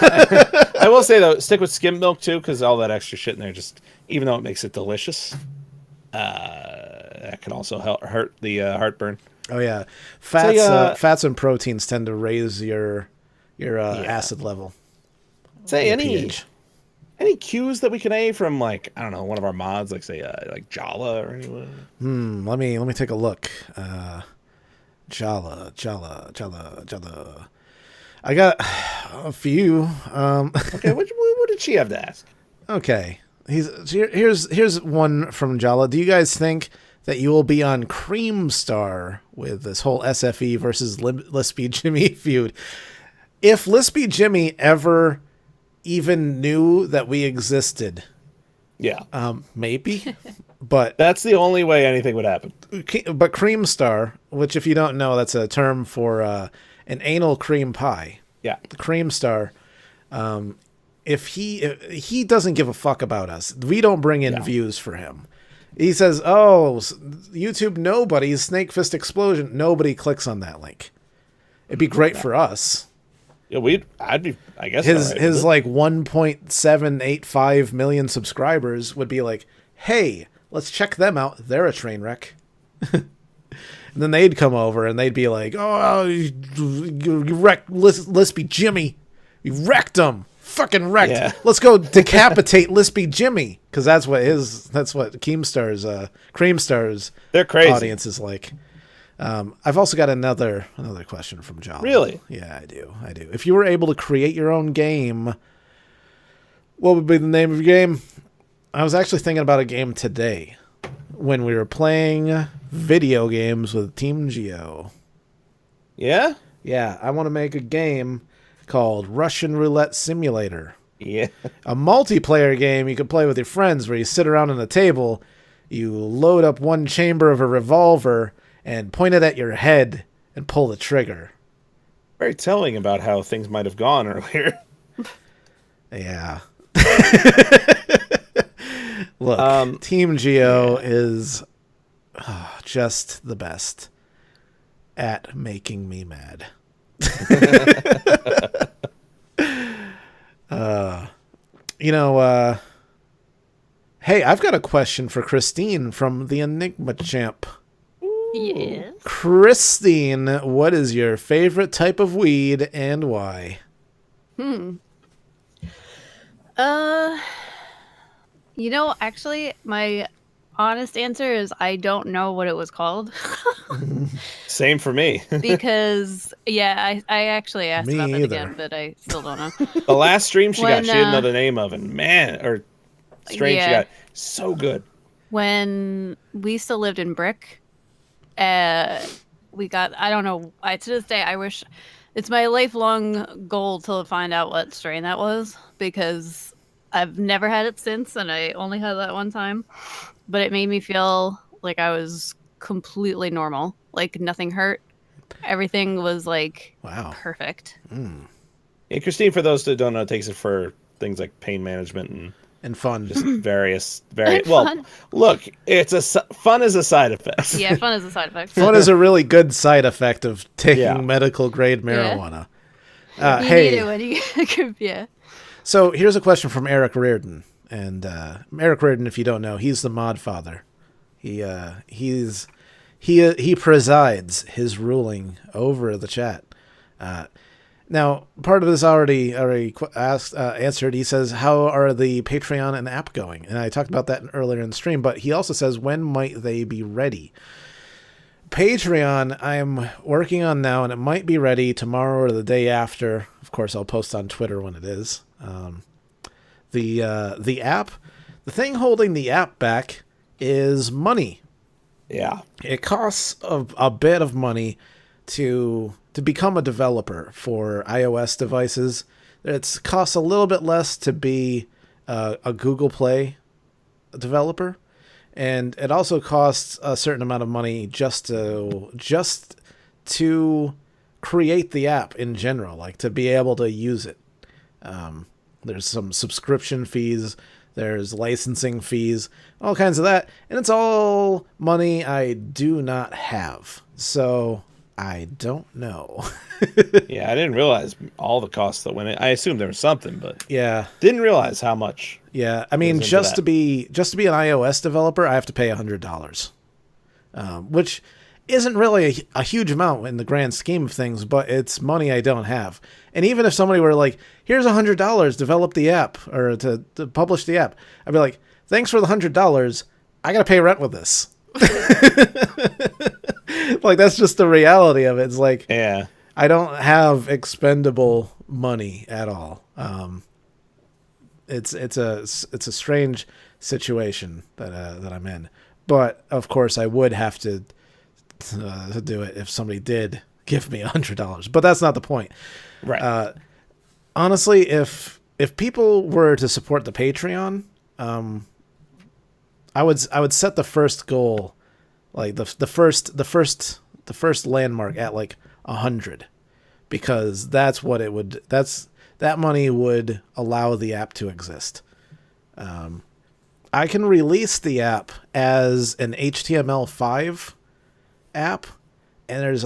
I will say though, stick with skim milk too, because all that extra shit in there, just even though it makes it delicious, that can also hurt the heartburn. Oh yeah, fats and proteins tend to raise your acid level. Say any cues that we can A from I don't know, one of our mods, like say like Jala or anyone. Let me take a look. Jala. I got a few. Okay, what did she have to ask? Okay, here's one from Jala. Do you guys think that you will be on Creamstar with this whole SFE versus Lispy Jimmy feud? If Lispy Jimmy ever even knew that we existed, maybe, but that's the only way anything would happen. But Creamstar, which if you don't know, that's a term for an anal cream pie. Yeah, the Creamstar. If he doesn't give a fuck about us, we don't bring in views for him. He says, "Oh, YouTube, nobody Snake Fist Explosion." Nobody clicks on that link. It'd be great for us. Yeah, I'd be. I guess his 1.785 million subscribers would be like, "Hey, let's check them out. They're a train wreck." And then they'd come over and they'd be like, "Oh, you wrecked Lispy Jimmy. You wrecked him. Fucking wrecked. Yeah. Let's go decapitate Lispy Jimmy." Because that's what Creamstar's they're crazy audience is like. I've also got another question from John. Really? Yeah, I do. If you were able to create your own game, what would be the name of your game? I was actually thinking about a game today when we were playing video games with Team Geo. Yeah? Yeah, I want to make a game called Russian Roulette Simulator. Yeah. A multiplayer game you can play with your friends where you sit around on a table, you load up one chamber of a revolver, and point it at your head and pull the trigger. Very telling about how things might have gone earlier. Yeah. Look, Team Geo is just the best at making me mad. Hey, I've got a question for Christine from the Enigma Champ. Yes. Christine, what is your favorite type of weed and why? Actually, my honest answer is I don't know what it was called. Same for me. Because, I actually asked me about that either. again, but I still don't know. The last stream she didn't know the name of, and she got so good. When we still lived in Brick, we got, I don't know, to this day, I wish, it's my lifelong goal to find out what strain that was, because I've never had it since, and I only had that one time, but it made me feel like I was completely normal, like nothing hurt, everything was perfect. Yeah, Christine, for those that don't know, takes it for things like pain management and fun, just various. Well, look, fun is a side effect. Yeah, fun is a side effect. Fun is a really good side effect of taking medical grade marijuana. You need it when you So here's a question from Eric Reardon, and Eric Reardon, if you don't know, he's the mod father. He presides his ruling over the chat. Now, part of this already answered. He says, how are the Patreon and app going? And I talked about that earlier in the stream, but he also says, when might they be ready? Patreon, I'm working on now, and it might be ready tomorrow or the day after. Of course, I'll post on Twitter when it is. The app, the thing holding the app back is money. Yeah. It costs a bit of money to become a developer for iOS devices. It costs a little bit less to be a Google Play developer, and it also costs a certain amount of money just to create the app in general, like to be able to use it. There's some subscription fees, there's licensing fees, all kinds of that, and it's all money I do not have. So I don't know. Yeah, I didn't realize all the costs that went in. I assumed there was something, but Yeah. didn't realize how much. Yeah, I mean, into just that. to be an iOS developer, I have to pay $100, which isn't really a huge amount in the grand scheme of things, but it's money I don't have. And even if somebody were like, here's $100, develop the app, or to publish the app, I'd be like, thanks for the $100. I got to pay rent with this. Like, that's just the reality of it. It's like, Yeah. I don't have expendable money at all. It's a strange situation that I'm in, but of course I would have to do it if somebody did give me $100. But that's not the point. Right. Honestly, if people were to support the Patreon, I would set the first goal, like the first landmark at like 100, because that's what it would. That money would allow the app to exist. I can release the app as an HTML5 app, and it's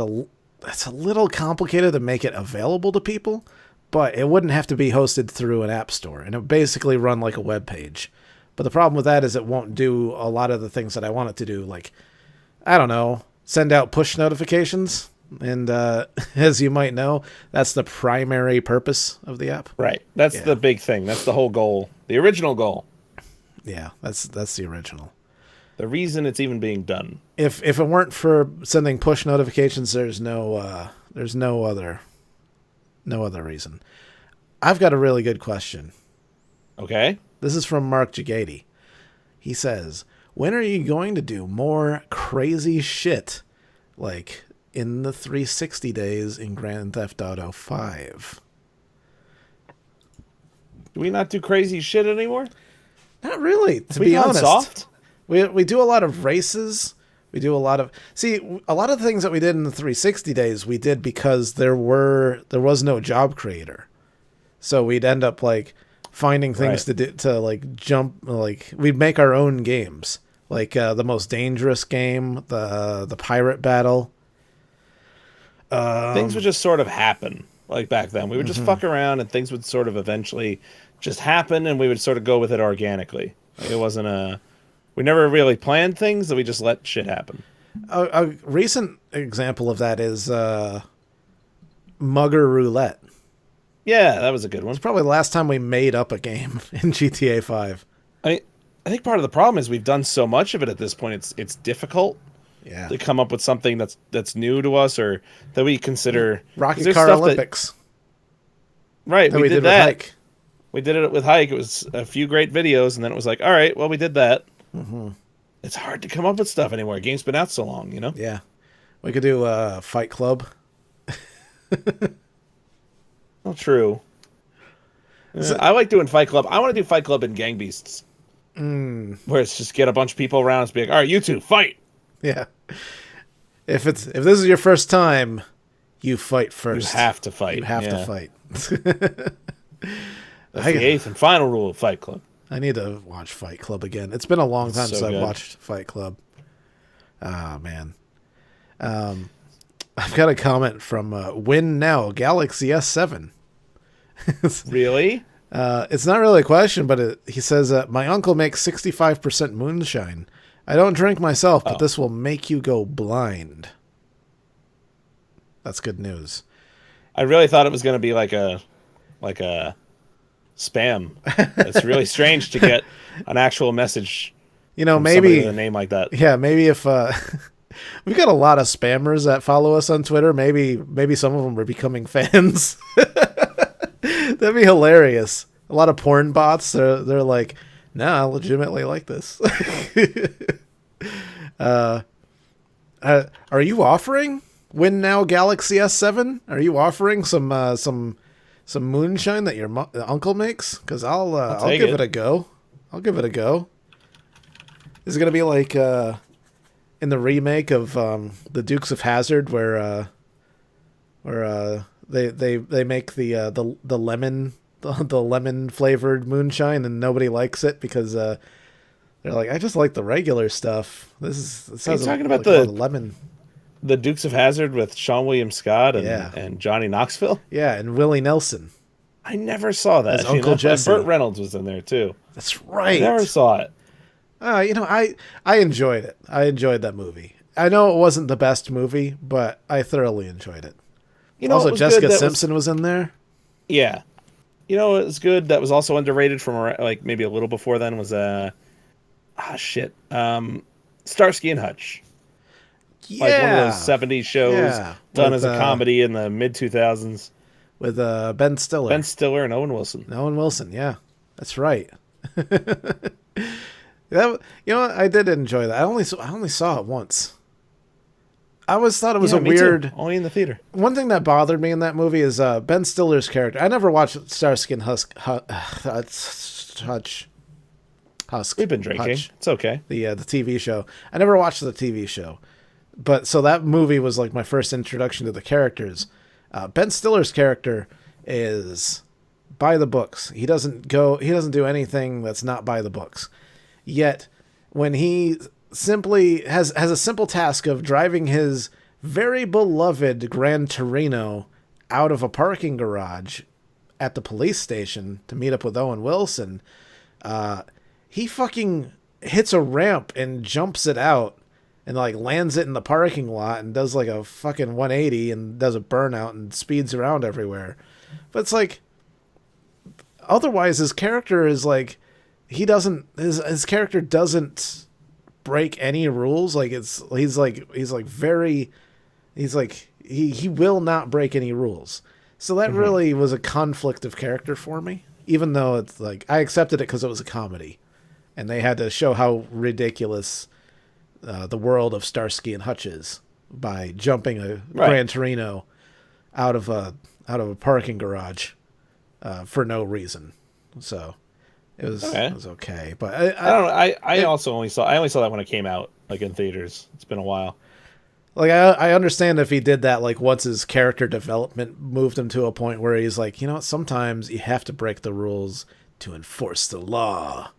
a little complicated to make it available to people, but it wouldn't have to be hosted through an app store, and it would basically run like a web page. But the problem with that is it won't do a lot of the things that I want it to do, like, I don't know, send out push notifications. And as you might know, that's the primary purpose of the app. Right. That's the big thing. That's the whole goal. The original goal. Yeah, that's the original. The reason it's even being done. If it weren't for sending push notifications, there's no other reason. I've got a really good question. Okay. This is from Mark Jagady. He says, when are you going to do more crazy shit like in the 360 days in Grand Theft Auto 5? Do we not do crazy shit anymore? Not really, to We be gone honest. soft? We do a lot of races. We do a lot of a lot of the things that we did in the 360 days we did because there was no job creator. So we'd end up like finding things Right. to do, to like jump, like we'd make our own games. Like the most dangerous game, the pirate battle. Things would just sort of happen, like back then. We would just fuck around, and things would sort of eventually just happen, and we would sort of go with it organically. Like, it wasn't we never really planned things, that we just let shit happen. A recent example of that is Mugger Roulette. Yeah, that was a good one. It's probably the last time we made up a game in GTA 5. I think part of the problem is we've done so much of it at this point. It's difficult Yeah. to come up with something that's new to us, or that we consider Rocket 'cause Car there's stuff Olympics. Right, that we did with that. Hike. We did it with Hike. It was a few great videos, and then it was like, all right, well, we did that. Mm-hmm. It's hard to come up with stuff anymore. Game's been out so long, you know? Yeah. We could do Fight Club. Well, true. I like doing Fight Club. I want to do Fight Club in Gang Beasts. Where it's just get a bunch of people around and be like, all right, you two, fight. Yeah. If this is your first time, you fight first. You have to fight. You have Yeah. to fight. That's the eighth and final rule of Fight Club. I need to watch Fight Club again. It's been a long time so since good. I've watched Fight Club. Ah, man. I've got a comment from Win Now Galaxy S7. Really? It's not really a question, but he says, my uncle makes 65% moonshine. I don't drink myself, but this will make you go blind. That's good news. I really thought it was going to be like a spam. It's really strange to get an actual message from somebody with a name like that. Yeah, maybe if we've got a lot of spammers that follow us on Twitter, maybe some of them are becoming fans. That'd be hilarious. A lot of porn bots, they're like, nah, I legitimately like this. Are you offering Win Now Galaxy S7? Are you offering some moonshine that your uncle makes? Because I'll give it a go. I'll give it a go. Is it gonna be like in the remake of the Dukes of Hazzard, where they make the lemon flavored moonshine and nobody likes it because they're like, I just like the regular stuff. This has talking about the lemon. The Dukes of Hazzard with Sean William Scott and Johnny Knoxville. Yeah, and Willie Nelson. I never saw that. As Uncle Jesse. Burt Reynolds was in there too. That's right. I never saw it. I enjoyed it. I enjoyed that movie. I know it wasn't the best movie, but I thoroughly enjoyed it. Also, Jessica Simpson was in there. Yeah. You know, it was good. That was also underrated from like maybe a little before then was Starsky and Hutch. Yeah. Like one of those 70s shows done as a comedy in the mid 2000s. With Ben Stiller. Ben Stiller and Owen Wilson. Owen Wilson, yeah. That's right. I did enjoy that. I only saw it once. I always thought it was a weird... Only in the theater. One thing that bothered me in that movie is Ben Stiller's character. I never watched Starsky and Hutch. We've been drinking. Hutch. It's okay. The TV show. I never watched the TV show. But so that movie was like my first introduction to the characters. Ben Stiller's character is by the books. He doesn't do anything that's not by the books. Yet when he simply has a simple task of driving his very beloved Gran Torino out of a parking garage at the police station to meet up with Owen Wilson, he fucking hits a ramp and jumps it out and like lands it in the parking lot and does like a fucking 180 and does a burnout and speeds around everywhere. But it's like, otherwise his character is like, his character doesn't break any rules. Like he will not break any rules. So that really was a conflict of character for me, even though it's like, I accepted it because it was a comedy and they had to show how ridiculous the world of Starsky and Hutch is by jumping a Gran Torino out of a parking garage for no reason. So it was okay. But I don't know. I only saw that when it came out, like in theaters. It's been a while. Like I understand if he did that, like once his character development moved him to a point where he's like, you know what, sometimes you have to break the rules to enforce the law.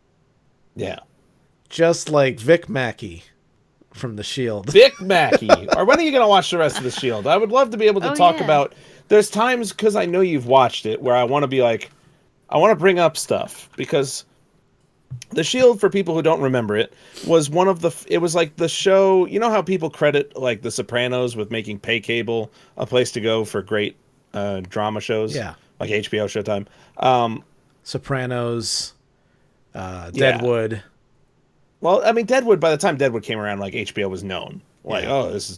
Yeah. Just like Vic Mackey from The Shield. Vic Mackey. Or when are you going to watch the rest of The Shield? I would love to be able to talk about... There's times, because I know you've watched it, where I want to be like... I want to bring up stuff, because The Shield, for people who don't remember it, was one of the... It was like the show... You know how people credit like The Sopranos with making Pay Cable a place to go for great drama shows? Yeah. Like HBO Showtime. Sopranos, Deadwood... Well, I mean, Deadwood, by the time Deadwood came around, like, HBO was known. Like,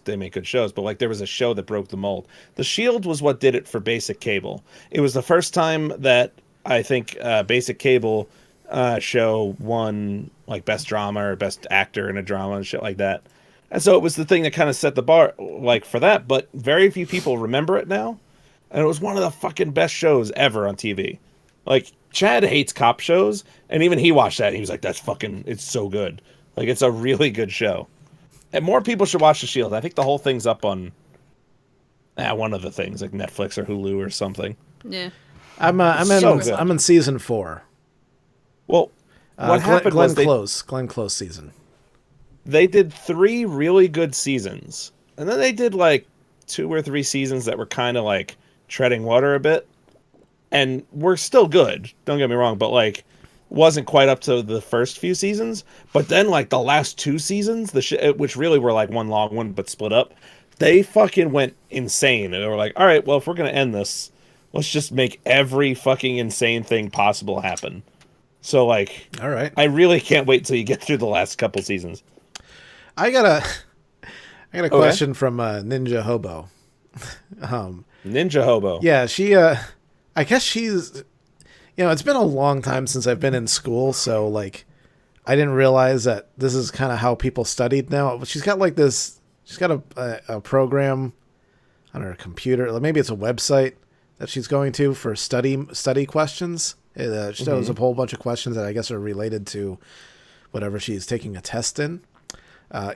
they make good shows. But, like, there was a show that broke the mold. The Shield was what did it for basic cable. It was the first time that I think basic cable show won, like, best drama or best actor in a drama and shit like that. And so it was the thing that kind of set the bar, like, for that. But very few people remember it now. And it was one of the fucking best shows ever on TV. Like, Chad hates cop shows, and even he watched that, and he was like, it's so good. Like, it's a really good show. And more people should watch The Shield. I think the whole thing's up on one of the things, like Netflix or Hulu or something. Yeah. I'm in season 4. Well, what happened was Glenn Close season. They did 3 really good seasons, and then they did, like, 2 or 3 seasons that were kind of, like, treading water a bit. And we're still good, don't get me wrong, but, like, wasn't quite up to the first few seasons. But then, like, the last 2 seasons, which really were, like, one long one, but split up, They fucking went insane. And they were like, all right, well, if we're going to end this, let's just make every fucking insane thing possible happen. So, like, all right. I really can't wait till you get through the last couple seasons. I got a question from Ninja Hobo. Ninja Hobo. Yeah, she, I guess she's, it's been a long time since I've been in school, so, like, I didn't realize that this is kind of how people studied now. She's got, like, she's got a program on her computer. Maybe it's a website that she's going to for study questions. She does a whole bunch of questions that I guess are related to whatever she's taking a test in.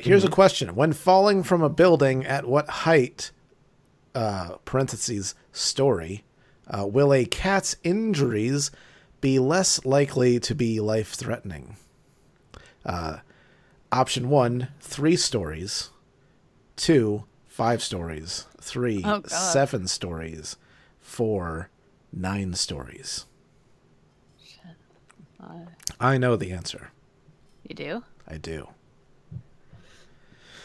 Here's a question. When falling from a building, at what height, parentheses, story, will a cat's injuries be less likely to be life-threatening? Option 1, 3 stories. 2, 5 stories. 3, 7 stories. 4, 9 stories. I know the answer. You do? I do.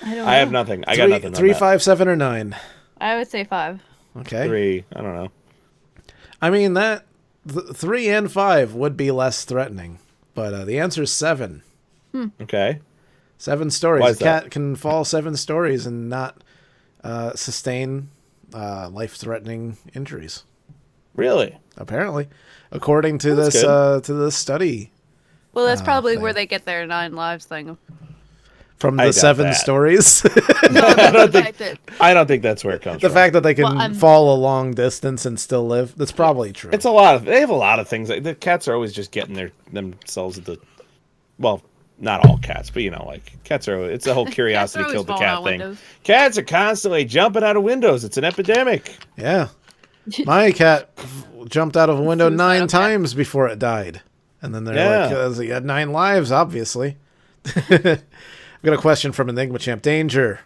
I don't know. I have nothing. I got nothing. 3, 5, 7, or 9. I would say 5. Okay. 3. I don't know. I mean, 3 and 5 would be less threatening, but the answer is 7. Okay. 7 stories. Why A is cat that? can fall 7 stories and not sustain life-threatening injuries. Really? Apparently, according to this study. Well, that's probably thing. where they get their 9 lives thing. From I the doubt 7 that. stories. I don't think that's where it comes The from. fact that they can fall a long distance and still live, that's probably true. It's a lot they have a lot of things. The cats are always just getting themselves at the, well, not all cats, but like cats are, it's a whole curiosity killed the cat thing. Windows. Cats are constantly jumping out of windows. It's an epidemic. Yeah. My cat jumped out of a window 9 times before it died. And then they're like, he had 9 lives, obviously. I've got a question from Enigma Champ. Danger.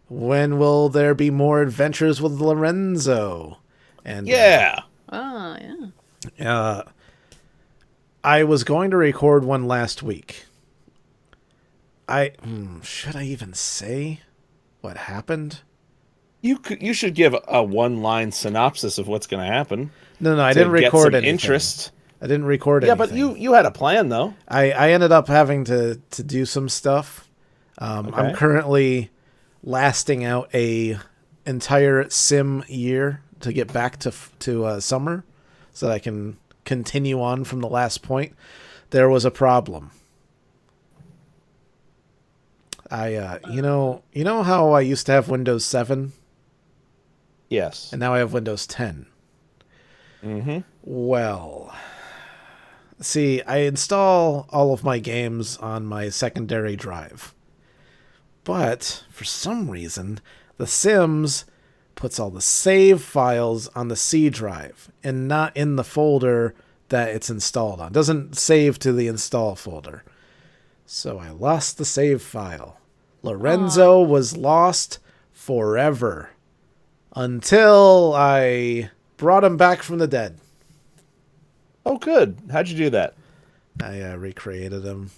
When will there be more adventures with Lorenzo? And Yeah. I was going to record one last week. Should I even say what happened? You should give a 1-line synopsis of what's going to happen. No, I didn't record anything. Interest. I didn't record anything. Yeah, but you had a plan though. I ended up having to do some stuff. I'm currently lasting out a entire sim year to get back to summer, so that I can continue on from the last point. There was a problem. You know how I used to have Windows 7? Yes. And now I have Windows 10. Mm-hmm. Well, see, I install all of my games on my secondary drive. But, for some reason, The Sims puts all the save files on the C drive and not in the folder that it's installed on. It doesn't save to the install folder. So I lost the save file. Lorenzo was lost forever. Until I brought him back from the dead. Oh, good. How'd you do that? I recreated him.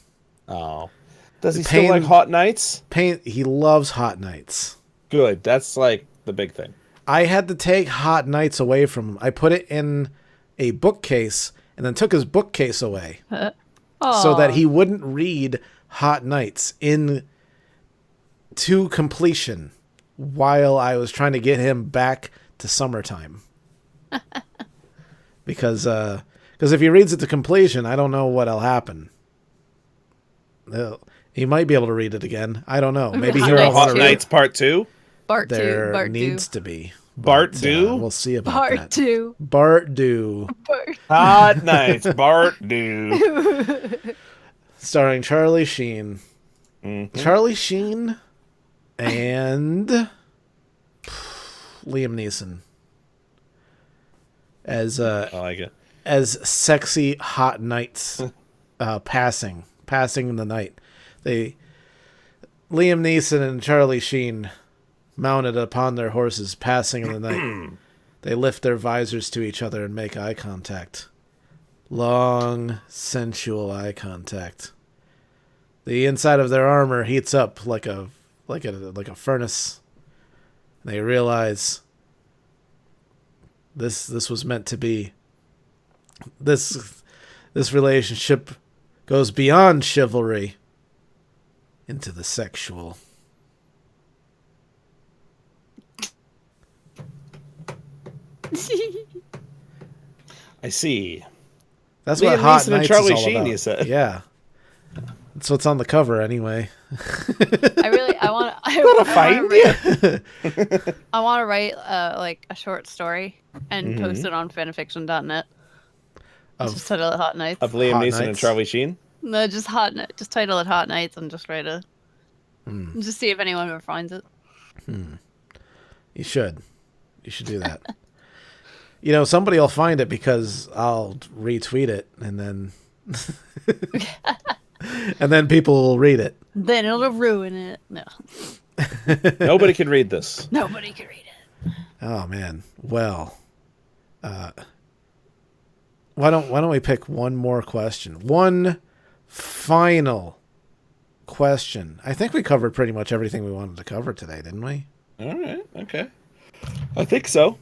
Oh. Does he still like hot nights? He loves hot nights. Good. That's like the big thing. I had to take hot nights away from him. I put it in a bookcase and then took his bookcase away. So that he wouldn't read Hot Nights to completion while I was trying to get him back to summertime. Because if he reads it to completion, I don't know what'll happen. He might be able to read it again. I don't know. Maybe he won't want Hot to Nights Part 2? Part 2. There needs to be. Bart do? We'll see about Part that. 2. Bart do. Hot Nights Bart do. Starring Charlie Sheen. Mm-hmm. Charlie Sheen and Liam Neeson as I like it. as sexy hot nights passing in the night. Liam Neeson and Charlie Sheen, mounted upon their horses, passing in the night. They lift their visors to each other and make eye contact. Long, sensual eye contact. The inside of their armor heats up like a furnace. They realize this was meant to be. This relationship goes beyond chivalry into the sexual. I see. That's Liam what Hot Neeson and Nights Charlie is all Sheen, about. you said. Yeah. That's what's on the cover anyway. I want to write like a short story and post it on fanfiction.net. Just title it Hot Nights. Of Liam Hot Neeson and Nights? Charlie Sheen? No, just just title it Hot Nights and just write just see if anyone ever finds it. You should do that. Somebody will find it because I'll retweet it and then and then people will read it. Then it'll ruin it. No. Nobody can read this. Nobody can read it. Oh man. Well, why don't we pick one more question? One final question. I think we covered pretty much everything we wanted to cover today, didn't we? All right. Okay. I think so.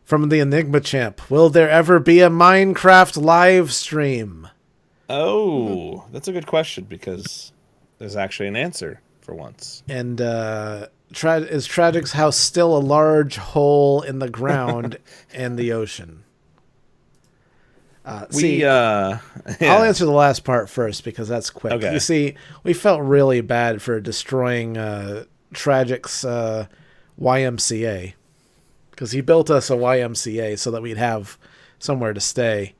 From the Enigma Champ, will there ever be a Minecraft live stream? Oh, that's a good question because there's actually an answer for once. And is Tragic's house still a large hole in the ground and the ocean? I'll answer the last part first because that's quick. Okay. You see, we felt really bad for destroying Tragic's YMCA because he built us a YMCA so that we'd have somewhere to stay.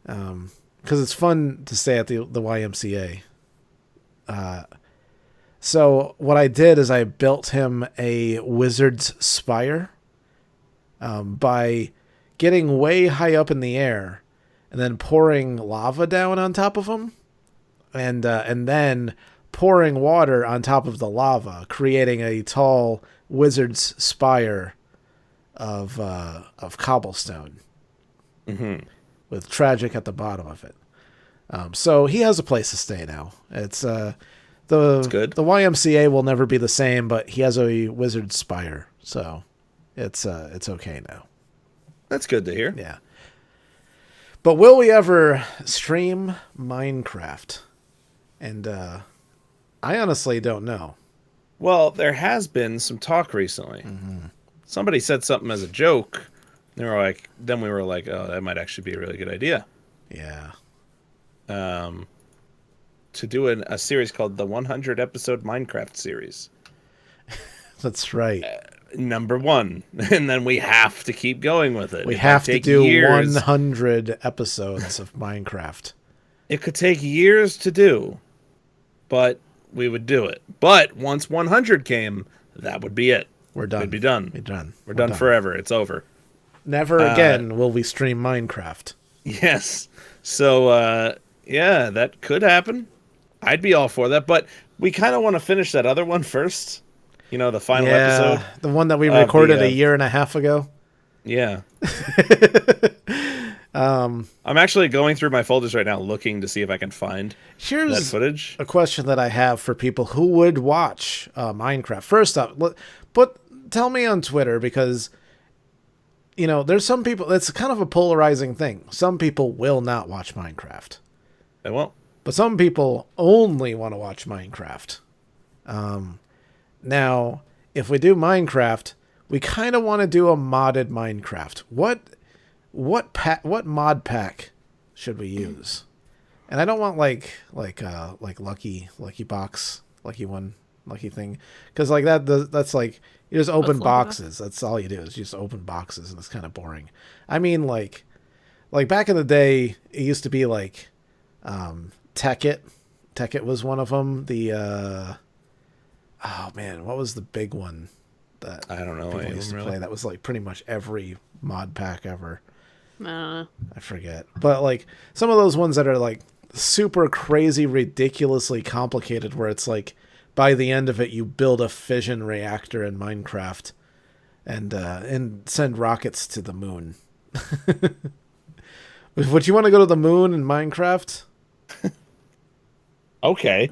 Because it's fun to stay at the YMCA. So what I did is I built him a wizard's spire by getting way high up in the air and then pouring lava down on top of him and then pouring water on top of the lava, creating a tall wizard's spire of cobblestone with Tragic at the bottom of it. So he has a place to stay now. It's good. The YMCA will never be the same, but he has a wizard spire, so it's okay now. That's good to hear. Yeah. But will we ever stream Minecraft? And I honestly don't know. Well, there has been some talk recently. Somebody said something as a joke. They were like, then we were like, oh, that might actually be a really good idea. Yeah. To do a series called the 100 episode Minecraft series. That's right. Number 1. And then we have to keep going with it. We It have might to take do years. 100 episodes of Minecraft. It could take years to do, but we would do it. But once 100 came, that would be it. We're done. We'd be done. We're done forever. It's over. Never again will we stream Minecraft. Yes. So, yeah, that could happen. I'd be all for that. But we kind of want to finish that other one first. The final episode. The one that we recorded a year and a half ago. Yeah. I'm actually going through my folders right now looking to see if I can find that footage. A question that I have for people who would watch Minecraft. First up, tell me on Twitter because, there's some people, it's kind of a polarizing thing. Some people will not watch Minecraft. They won't. But some people only want to watch Minecraft. Now, if we do Minecraft, we kind of want to do a modded Minecraft. What mod pack should we use? And I don't want like lucky box, lucky one, lucky thing, because like that's like you just open boxes. That's all you do is just open boxes, and it's kind of boring. I mean, like back in the day, it used to be like Tekkit. Tekkit was one of them. The oh man, what was the big one that I don't know. people used to play? That was like pretty much every mod pack ever. I forget. But like some of those ones that are like super crazy, ridiculously complicated, where it's like by the end of it you build a fission reactor in Minecraft and send rockets to the moon. Would you want to go to the moon in Minecraft? Okay.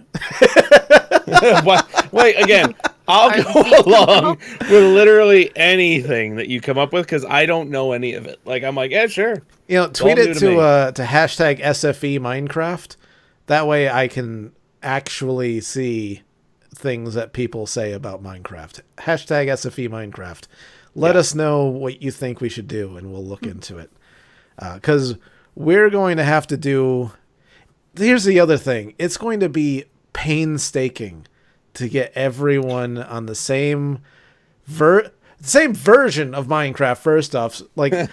Wait, again, I'll go along with literally anything that you come up with because I don't know any of it. Like, I'm like, yeah, sure. Tweet it to hashtag SFE Minecraft. That way I can actually see things that people say about Minecraft. Hashtag SFE Minecraft. Let us know what you think we should do, and we'll look into it. Because we're going to have to do... Here's the other thing. It's going to be painstaking to get everyone on the same version of Minecraft. First off, like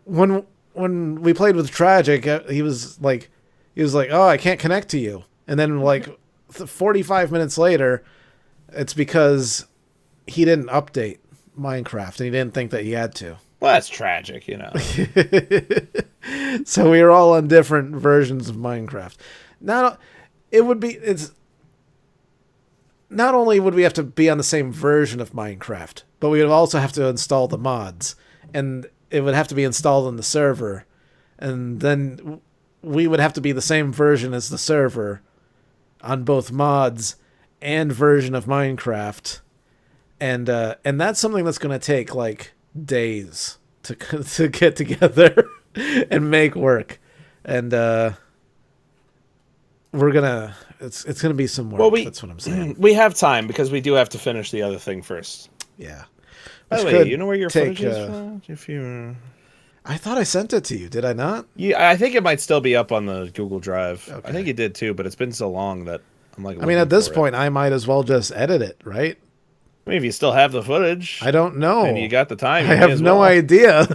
when we played with Tragic, he was like, "Oh, I can't connect to you," and then 45 minutes later, it's because he didn't update Minecraft and he didn't think that he had to. Well, that's tragic, So we were all on different versions of Minecraft. Not only would we have to be on the same version of Minecraft, but we would also have to install the mods, and it would have to be installed on the server, and then we would have to be the same version as the server on both mods and version of Minecraft, and that's something that's going to take like days to get together and make work, and we're gonna. It's gonna be some work. Well, that's what I'm saying. We have time because we do have to finish the other thing first. Yeah. By the way, you know where your footage is from? If you, I thought I sent it to you. Did I not? Yeah, I think it might still be up on the Google Drive. Okay. I think you did too, but it's been so long that I'm like. I mean, at this point, I might as well just edit it, right? I mean, if you still have the footage, I don't know. And you got the time. I have no idea.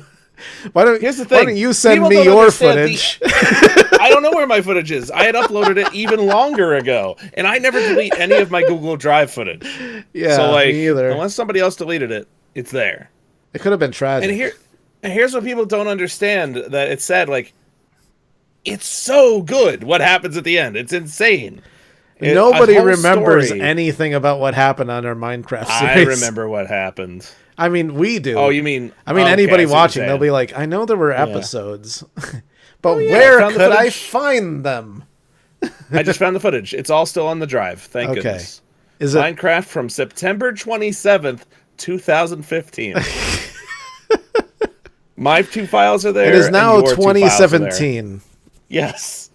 Here's the thing. Why don't you send me your footage? I don't know where my footage is. I had uploaded it even longer ago, and I never delete any of my Google Drive footage. Yeah, so me either. Unless somebody else deleted it, it's there. It could have been tragic. And here's what people don't understand: that it's sad. Like, it's so good. What happens at the end? It's insane. Nobody remembers anything about what happened on our Minecraft series. I remember what happened. I mean, we do. Oh, you mean? Anybody watching, they'll be like, I know there were episodes, but where could I find them? I just found the footage. It's all still on the drive. Thank goodness. Is it Minecraft from September 27th, 2015? My 2 files are there. It is now 2017. Yes.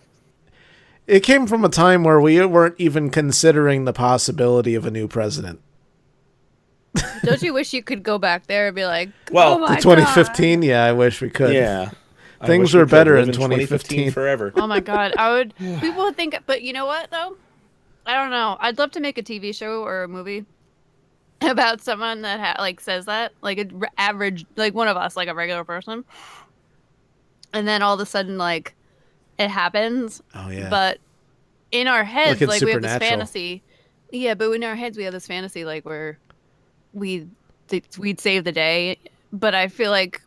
It came from a time where we weren't even considering the possibility of a new president. Don't you wish you could go back there and be like, well, oh my 2015? God. Yeah, I wish we could. Yeah. Things were better in 2015 forever. Oh my God. People would think, but you know what though? I don't know. I'd love to make a TV show or a movie about someone that says that, like an average, like one of us, like a regular person. And then all of a sudden, like, it happens. Oh yeah. But in our heads, like we have this fantasy. Yeah, but in our heads we have this fantasy like where we'd save the day. But I feel like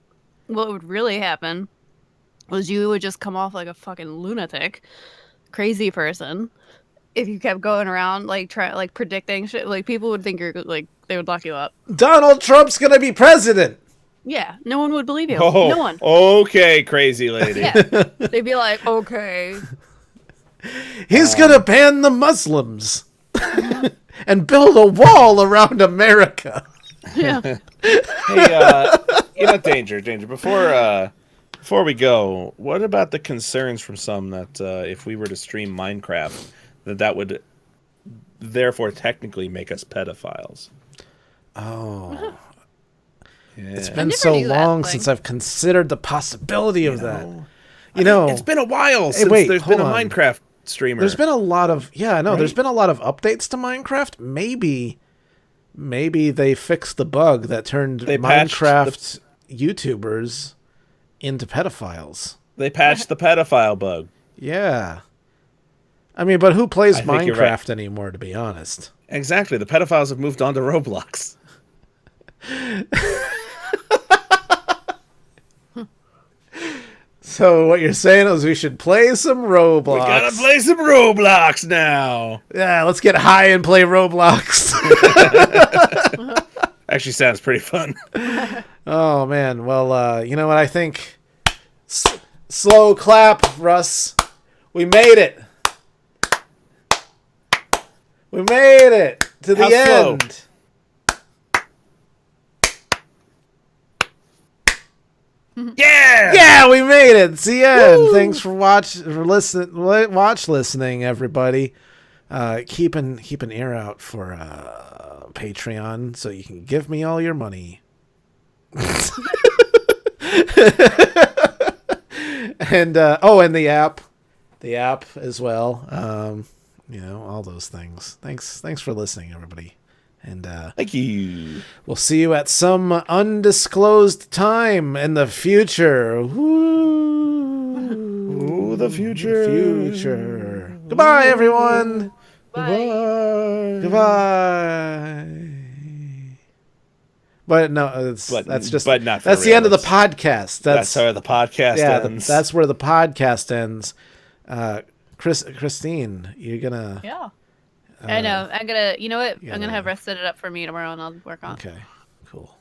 what would really happen was you would just come off like a fucking lunatic, crazy person if you kept going around predicting shit. Like people would think you're like they would lock you up. Donald Trump's gonna be president. Yeah, no one would believe you. Oh, no one. Okay, crazy lady. Yeah. They'd be like, okay. He's gonna ban the Muslims and build a wall around America. Yeah. Hey, Danger. Before we go, what about the concerns from some that if we were to stream Minecraft, that would therefore technically make us pedophiles? Oh. Yeah. It's been so long since I've considered the possibility of that. It's been a while since there's been a Minecraft streamer. There's been a lot of there's been a lot of updates to Minecraft. Maybe they fixed the bug that turned Minecraft YouTubers into pedophiles. They patched the pedophile bug. Yeah. I mean, but who plays Minecraft anymore, to be honest? Exactly. The pedophiles have moved on to Roblox. So what you're saying is we should play some Roblox. We gotta play some Roblox now. Yeah, let's get high and play Roblox. Actually sounds pretty fun. Oh, man. Well, you know what I think? Slow clap, Russ. We made it. We made it. To the How slow? end. Yeah! Yeah, we made it. It's the end. Woo! Thanks for listening, everybody. Keep an ear out for Patreon so you can give me all your money. And and the app as well. All those things. Thanks for listening, everybody. And Thank you. we'll see you at some undisclosed time in the future. Woo! Ooh, the future. Future. Goodbye, everyone. Bye. Goodbye. But no, but not for that's the real. end of the podcast. That's how the podcast ends. That's where the podcast ends. Christine, you're gonna. Yeah. I know. I'm gonna. You know what? Yeah, I'm gonna have Russ set it up for me tomorrow, and I'll work on. Okay. Cool.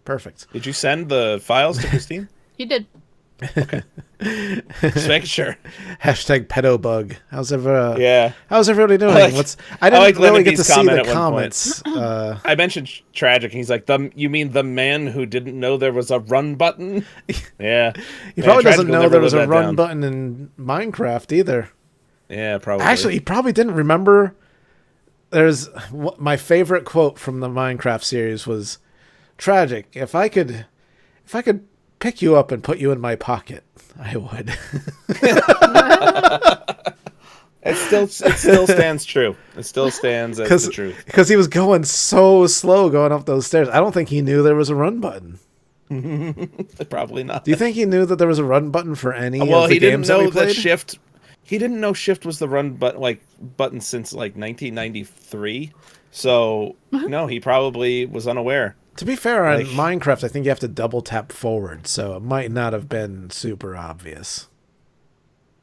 Perfect. Did you send the files to Christine? He did. Just making sure. Hashtag pedobug. How's everybody? Yeah. How's everybody doing? I didn't like really Lemon get to B's see comment the at one comments. I mentioned tragic, and he's like, "You mean the man who didn't know there was a run button?" Yeah. He probably doesn't Tragic will know never there was live a that run down. button in Minecraft either. Yeah, probably. Actually, he probably didn't remember. My favorite quote from the Minecraft series was, "Tragic. If I could pick you up and put you in my pocket, I would." It still stands true. It still stands as the truth. Because he was going so slow going up those stairs. I don't think he knew there was a run button. Probably not. Do you think he knew that there was a run button for any of Well, the he didn't games that we know that played? shift. He didn't know shift was the run button since like 1993. So no, he probably was unaware. To be fair, on Minecraft, I think you have to double tap forward, so it might not have been super obvious.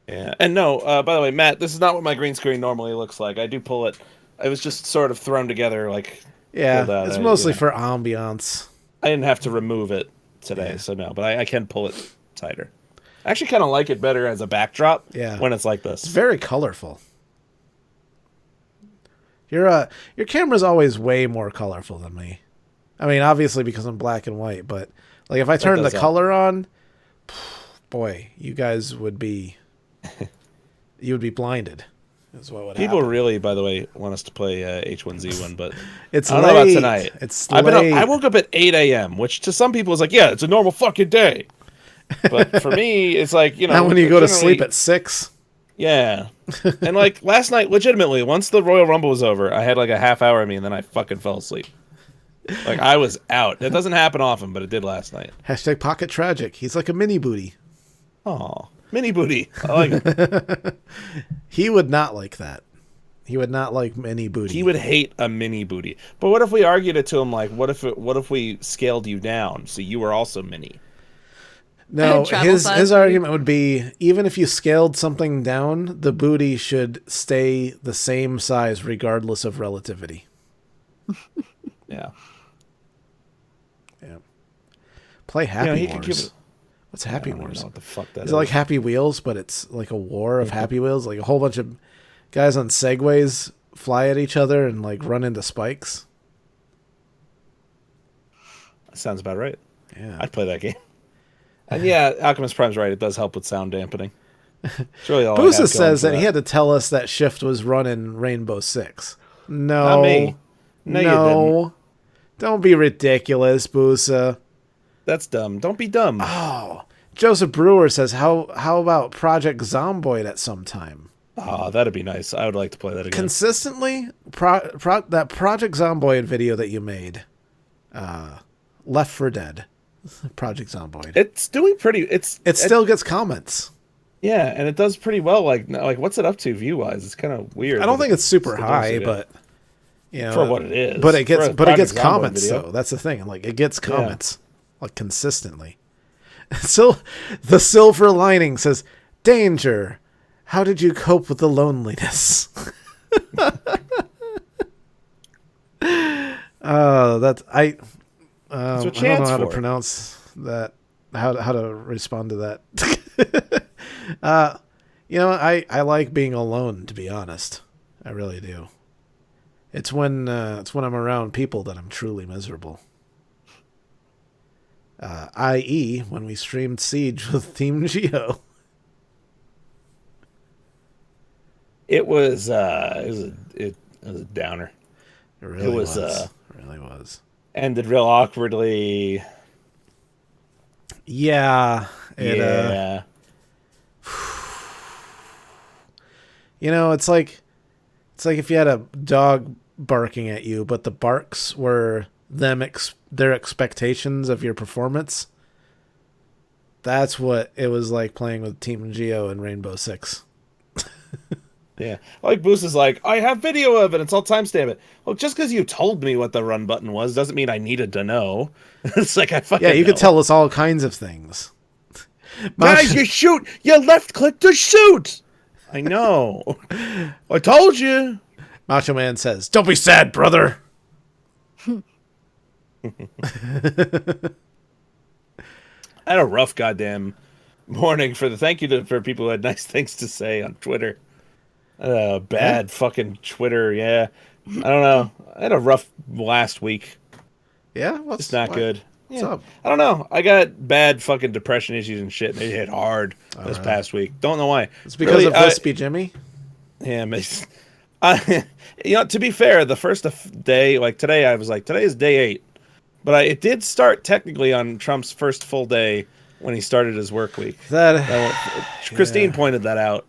Yeah, and no, by the way, Matt, this is not what my green screen normally looks like. I do pull it. It was just sort of thrown together, like. Yeah, pulled out. it's mostly for ambiance. I didn't have to remove it today, so no, but I can pull it tighter. I actually kind of like it better as a backdrop. Yeah. When it's like this. It's very colorful. Your camera's always way more colorful than me. I mean, obviously because I'm black and white, but like if I turn the color on, boy, you guys would be blinded. Is what would People happen. really, by the way, want us to play H1Z1, but it's I don't know about tonight. It's late. I woke up at 8 a.m., which to some people is like, yeah, it's a normal fucking day. But for me, it's like, not when you go to sleep at 6. Yeah. And like last night, legitimately, once the Royal Rumble was over, I had like a half hour of me, and then I fucking fell asleep. Like I was out. It doesn't happen often, but it did last night. Hashtag pocket tragic. He's like a mini booty. Oh, mini booty. I like it. He would not like that. He would not like mini booty. He would hate a mini booty. But what if we argued it to him like, what if we scaled you down so you were also mini? No, his argument would be, even if you scaled something down, the booty should stay the same size regardless of relativity. Yeah. Yeah. Play Happy Wars. Wars. What's Happy I don't Wars? know what the fuck that Is it like Happy Wheels, but it's like a war of Happy Wheels? Like a whole bunch of guys on Segways fly at each other and like run into spikes? Sounds about right. Yeah. I'd play that game. And yeah, Alchemist Prime's right. It does help with sound dampening. It's really all Boosa says that he had to tell us that Shift was running Rainbow Six. No. Not me. No, you didn't. Don't be ridiculous, Boosa. That's dumb. Don't be dumb. Oh. Joseph Brewer says, how about Project Zomboid at some time? Oh, that'd be nice. I would like to play that again. Consistently, that Project Zomboid video that you made, Left 4 Dead, Project Zomboid. It's doing pretty. It still gets comments. Yeah, and it does pretty well. Like what's it up to view wise? It's kind of weird. I don't think it's super high, but you know, for what it is. But it gets comments video. though. That's the thing. Like it gets comments like consistently. So the silver lining says, "Danger. How did you cope with the loneliness?" That's I. I don't know how to pronounce that. How to respond to that. I like being alone, to be honest. I really do. It's when I'm around people that I'm truly miserable. I.e., when we streamed Siege with Team Geo. It was a downer. It really was. It really was. Ended real awkwardly. Yeah. Yeah. It's like if you had a dog barking at you, but the barks were their expectations of your performance. That's what it was like playing with Team Geo and Rainbow Six. Yeah. Like Boost is like, I have video evidence, I'll timestamp it. Well, just because you told me what the run button was doesn't mean I needed to know. It's like I fucking you know. could tell us all kinds of things. Guys, you shoot! You left click to shoot! I know. I told you. Macho Man says, "Don't be sad, brother." I had a rough goddamn morning thank you for people who had nice things to say on Twitter. Bad fucking Twitter, yeah. I don't know. I had a rough last week. Yeah? It's not good. What's up? I don't know. I got bad fucking depression issues and shit. They hit hard this past week. Don't know why. It's because of Lispy Jimmy? Yeah, to be fair, the first day, like today, I was like, today is day 8. But it did start technically on Trump's first full day when he started his work week. Christine pointed that out.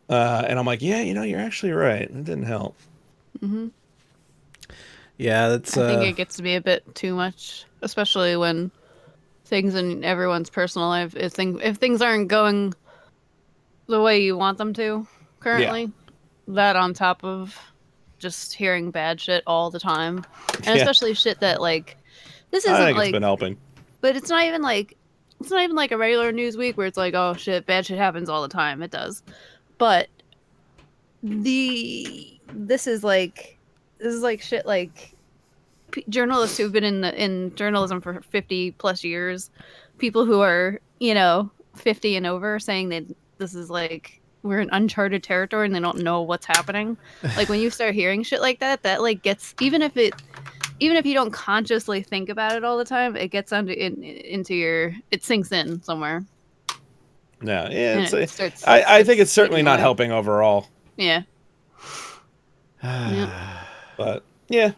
And I'm like, yeah, you're actually right. It didn't help. Mm-hmm. Yeah, that's. I think it gets to be a bit too much, especially when things in everyone's personal life, if things aren't going the way you want them to currently, that on top of just hearing bad shit all the time, and especially shit that like this isn't I think like it's been helping, but it's not even like a regular news week where it's like, oh shit, bad shit happens all the time. It does, but this is like shit like journalists who've been in journalism for 50 plus years, people who are 50 and over, saying that this is like we're in uncharted territory and they don't know what's happening. Like when you start hearing shit like that like gets, even if you don't consciously think about it all the time, it gets into your, it sinks in somewhere. No, yeah, I think it's certainly not helping overall. Yeah. But yeah,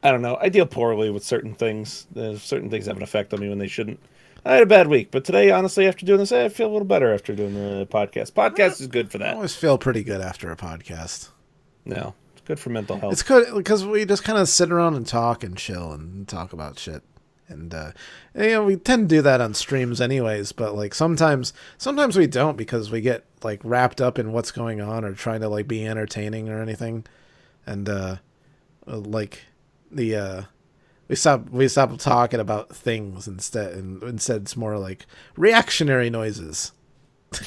I don't know. I deal poorly with certain things. Certain things have an effect on me when they shouldn't. I had a bad week, but today, honestly, after doing this, I feel a little better after doing the podcast. Podcast is good for that. I always feel pretty good after a podcast. No, it's good for mental health. It's good because we just kind of sit around and talk and chill and talk about shit. And we tend to do that on streams anyways, but like sometimes we don't because we get like wrapped up in what's going on or trying to like be entertaining or anything. And we stop talking about things instead, and instead it's more like reactionary noises.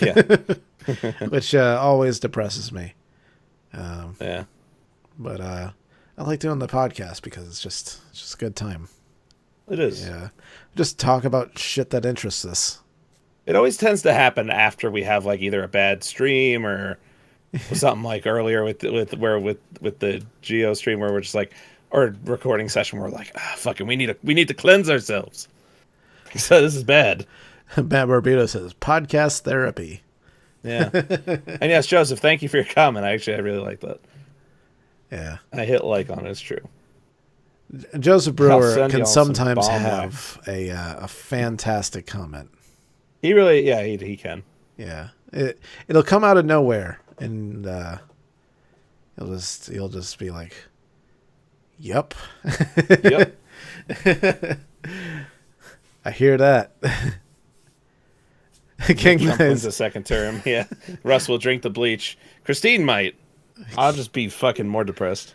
Yeah. Which always depresses me. Yeah. But I like doing the podcast because it's just a good time. It is. Yeah. Just talk about shit that interests us. It always tends to happen after we have like either a bad stream or something like earlier with the Geo stream where we're just like, or recording session where we're like, fucking, we need to cleanse ourselves. So this is bad. Matt Barbudo says podcast therapy. Yeah. And yes, Joseph, thank you for your comment. I really like that. Yeah. I hit like on it. It's true. Joseph Brewer can sometimes have a fantastic comment. He really, he can. Yeah, it'll come out of nowhere, and you'll just be like, "Yep, yep." I hear that." King wins the second term. Yeah, Russ will drink the bleach. Christine might. I'll just be fucking more depressed.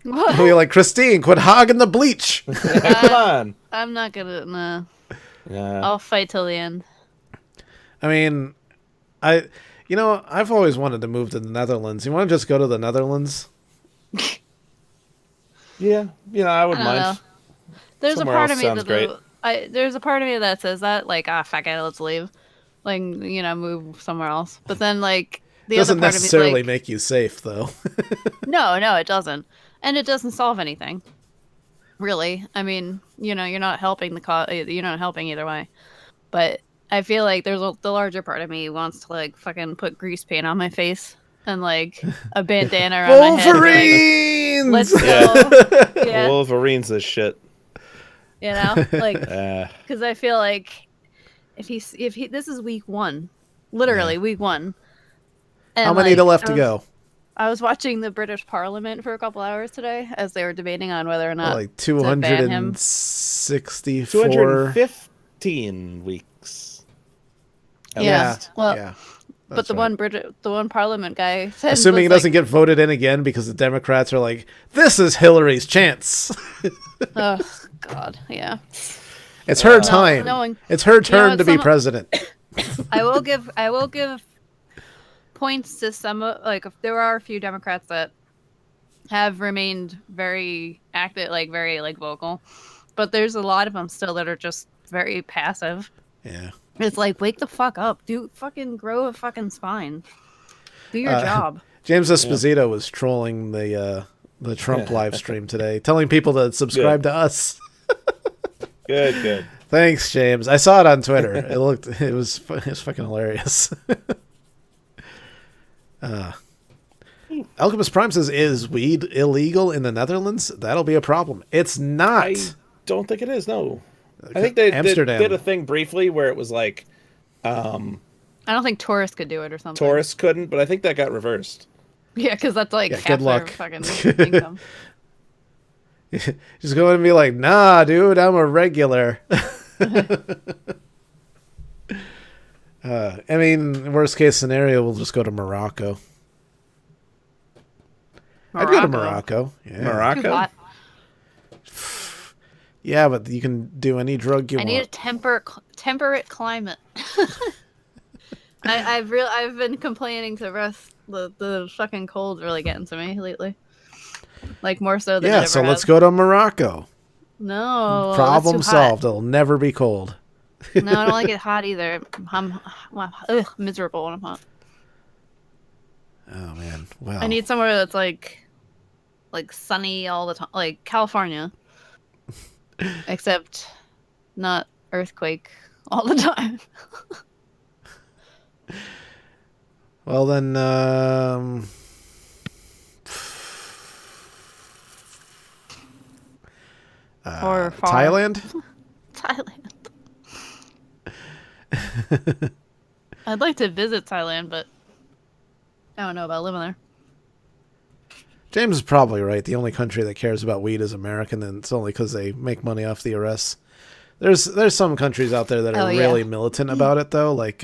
What? We're like, Christine, quit hogging the bleach. Come on. I'm not gonna. Nah. Yeah. I'll fight till the end. I mean, I've always wanted to move to the Netherlands. You want to just go to the Netherlands? Yeah, I wouldn't mind. Know. There's Somewhere a part of me sounds great. There's a part of me that says that, like, fuck it, let's leave, like, move somewhere else. But then, like, the Doesn't other part necessarily of me, like, make you safe, though. no, it doesn't, and it doesn't solve anything, really. I mean, you're not helping the cause. You're not helping either way. But I feel like the larger part of me wants to like fucking put grease paint on my face and like a bandana around my head. Wolverines! Like, let's go. Yeah. Wolverine's this shit. Like, because I feel like if he this is week 1, literally week 1. And how many left to go? I was watching the British Parliament for a couple hours today as they were debating on whether or not like to ban him. 264. 215 weeks. Well, but the one Parliament guy said, assuming he doesn't get voted in again because the Democrats are like, this is Hillary's chance. Oh God, yeah. It's her time. It's her turn to be president. I will give points to some, like, if there are a few Democrats that have remained very active, like very like vocal, but there's a lot of them still that are just very passive. Yeah. It's like, wake the fuck up. Fucking grow a fucking spine. Do your job. James Esposito was trolling the Trump live stream today, telling people to subscribe to us. Good. Thanks, James. I saw it on Twitter. It was fucking hilarious. Alchemist Prime says, is weed illegal in the Netherlands? That'll be a problem. It's not. I don't think it is, no. I think they did a thing briefly where it was like... I don't think tourists could do it or something. Tourists couldn't, but I think that got reversed. Yeah, because that's like half good luck. their fucking income. Just going to be like, nah, dude, I'm a regular. I mean, worst case scenario, we'll just go to Morocco. I'd go to Morocco. Yeah. Morocco? Yeah, but you can do any drug you want. I need a temperate climate. I've been complaining to Russ. The fucking cold's really getting to me lately. Like more so than it ever so has. let's go to Morocco. No, problem solved. It'll never be cold. No, I don't like it hot either. I'm miserable when I'm hot. Oh man, well. I need somewhere that's like sunny all the time, like California, except not earthquake all the time. Well then, or far. Thailand. Thailand. I'd like to visit Thailand, but I don't know about living there. James is probably right. The only country that cares about weed is America, and it's only because they make money off the arrests. There's some countries out there that are really militant about it, though. Like,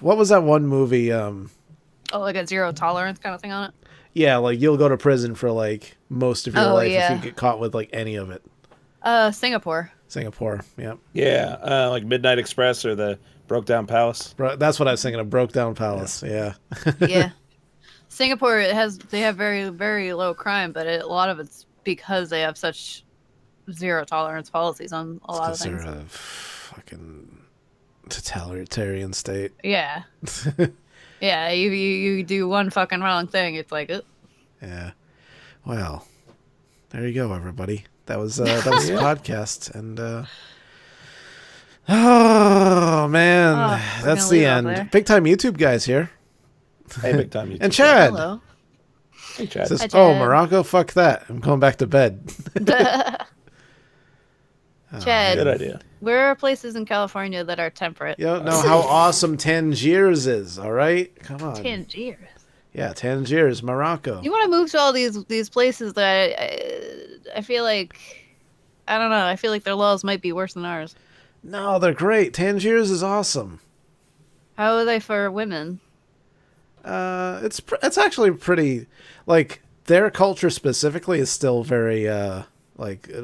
what was that one movie? Like a zero tolerance kind of thing on it? Yeah, like you'll go to prison for like most of your life if you get caught with like any of it. Singapore, yep. Yeah, like Midnight Express or the Broke Down Palace. That's what I was thinking of, Broke Down Palace, yeah. Yeah. Singapore, they have very, very low crime, but a lot of it's because they have such zero tolerance policies on a lot of things. They're a fucking totalitarian state. Yeah. Yeah, you do one fucking wrong thing, it's like, Yeah. Well, there you go, everybody. That was the podcast, and oh man, that's the end. Big time YouTube guys here. Hey, big time YouTube. And Chad. Hello. Hey, Chad. Says, Hi, Chad. Morocco, fuck that. I'm going back to bed. Chad, good idea. where are places in California that are temperate? You don't know how awesome Tangiers is, all right? Come on. Tangiers. Yeah, Tangiers, Morocco. You want to move to all these places that I feel like, I don't know, I feel like their laws might be worse than ours. No, they're great. Tangiers is awesome. How are they for women? It's actually pretty, like, their culture specifically is still very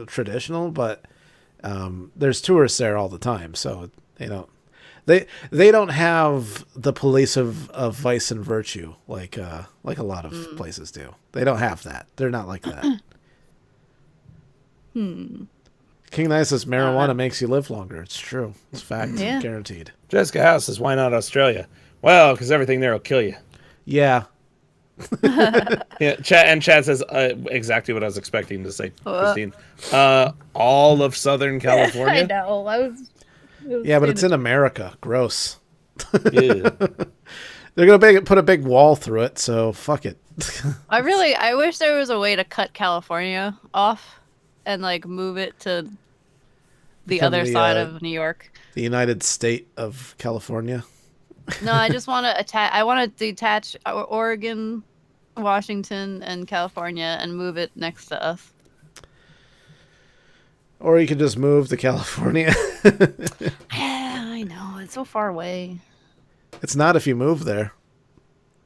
traditional, but there's tourists there all the time, so they don't have the police of vice and virtue like a lot of places do. They don't have that. They're not like that. King Knight says marijuana makes you live longer. It's true. It's fact. Yeah. Guaranteed. Jessica House says, why not Australia? Well, because everything there will kill you. Yeah. Yeah, Chad says exactly what I was expecting to say, Christine. All of Southern California. I know. Yeah, but it's in America. Gross. Yeah. They're gonna put a big wall through it, so fuck it. I wish there was a way to cut California off and like move it to the other side of New York. The United State of California. No, I just want to attach. I want to detach Oregon, Washington, and California and move it next to us. Or you could just move to California. Yeah, I know. It's so far away. It's not if you move there.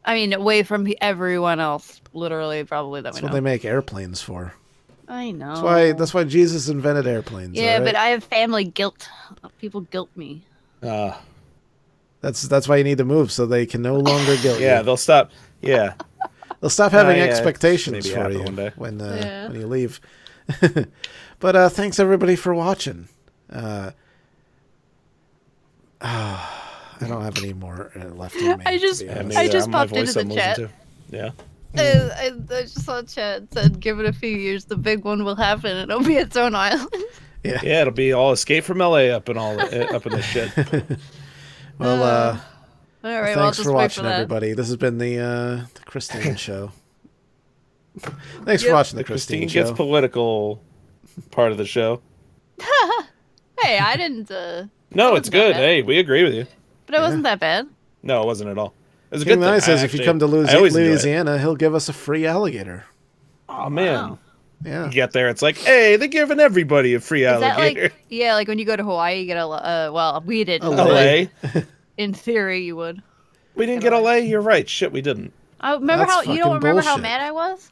I mean, away from everyone else. Literally, probably that That's we what know. they make airplanes for. I know. That's why Jesus invented airplanes. Yeah, right? but I have family guilt. People guilt me. That's why you need to move, so they can no longer guilt you. Yeah, they'll stop. Yeah. They'll stop having yeah, expectations maybe for happen you one day. when you leave. But thanks everybody for watching. I don't have any more left in me. I just popped into the chat. Yeah. I just saw chat said, "Give it a few years, the big one will happen. It'll be its own island." Yeah, it'll be all Escape from LA up in this shit. Well, all right. thanks for watching, everybody. This has been the Christine Show. Thanks for watching the Christine Show. Gets political part of the show. Hey, I didn't. No, it's good. Hey, we agree with you. But it wasn't that bad. No, it wasn't at all. It was a King good thing. says if you come to Louisiana, he'll give us a free alligator. Oh man. Wow. Yeah. You get there, it's like, hey, they're giving everybody a free alligator. That like when you go to Hawaii, you get a well, we didn't. LA. In theory, you would. We didn't get LA. You're right. Shit, we didn't. I remember That's you don't remember how bullshit. mad I was?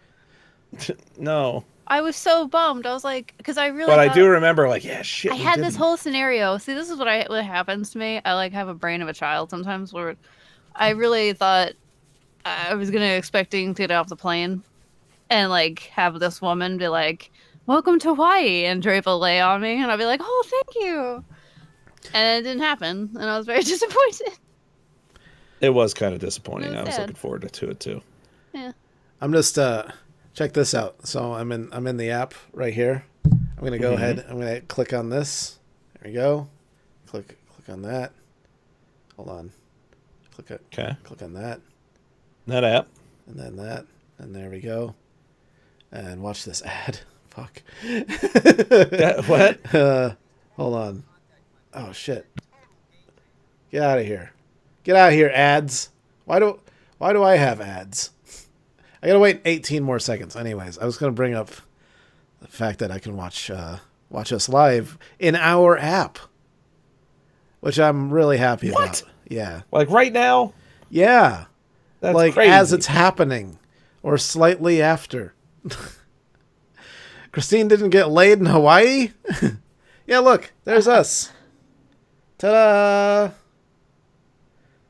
No. I was so bummed. I was like, because I really. But I do remember, like, yeah, shit. I had this whole scenario. See, this is what happens to me. I like have a brain of a child sometimes, where I really thought I was expecting to get off the plane and like have this woman be like, "Welcome to Hawaii," and drape a lei on me, and I'd be like, "Oh, thank you," and it didn't happen, and I was very disappointed. It was kind of disappointing. I was sad. looking forward to it too. Yeah. I'm just check this out. So I'm in the app right here. I'm gonna go ahead. I'm gonna click on this. There we go. Click on that. Hold on. Click on that. That app. And then that. And there we go. And watch this ad. Fuck. What? Hold on. Oh shit. Get out of here. Get out of here, ads. Why do I have ads? I gotta wait 18 more seconds. Anyways, I was gonna bring up the fact that I can watch us live in our app, which I'm really happy about. Yeah. Like right now? Yeah. That's like crazy. As it's happening, or slightly after. Christine didn't get laid in Hawaii? Yeah, look, there's us. Ta-da!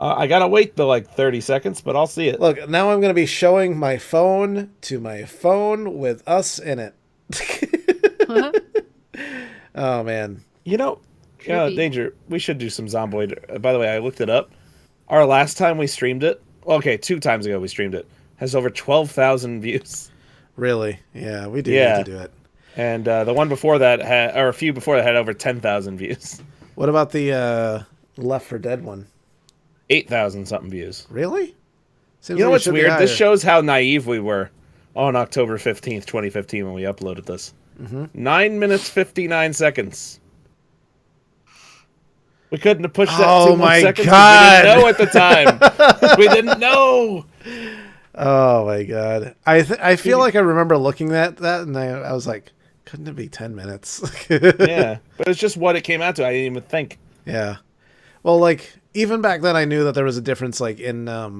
I gotta wait the 30 seconds, but I'll see it. Look, now I'm going to be showing my phone to my phone with us in it. Oh, man. Danger, we should do some Zomboid. By the way, I looked it up. Our last time we streamed it, 2 times ago we streamed it, has over 12,000 views. Really? Yeah, we do need to do it. And the one before that a few before that had over 10,000 views. What about the Left 4 Dead one? 8,000 something views. Really? Seems you know like what's weird? This shows how naive we were on October 15th, 2015 when we uploaded this. 9 minutes, 59 seconds. We couldn't have pushed that 2 more seconds. God. We didn't know at the time. We didn't know. Oh my god. I feel like I remember looking at that and I was like, couldn't it be 10 minutes? Yeah. But it's just what it came out to. I didn't even think. Yeah. Well, even back then I knew that there was a difference in ads,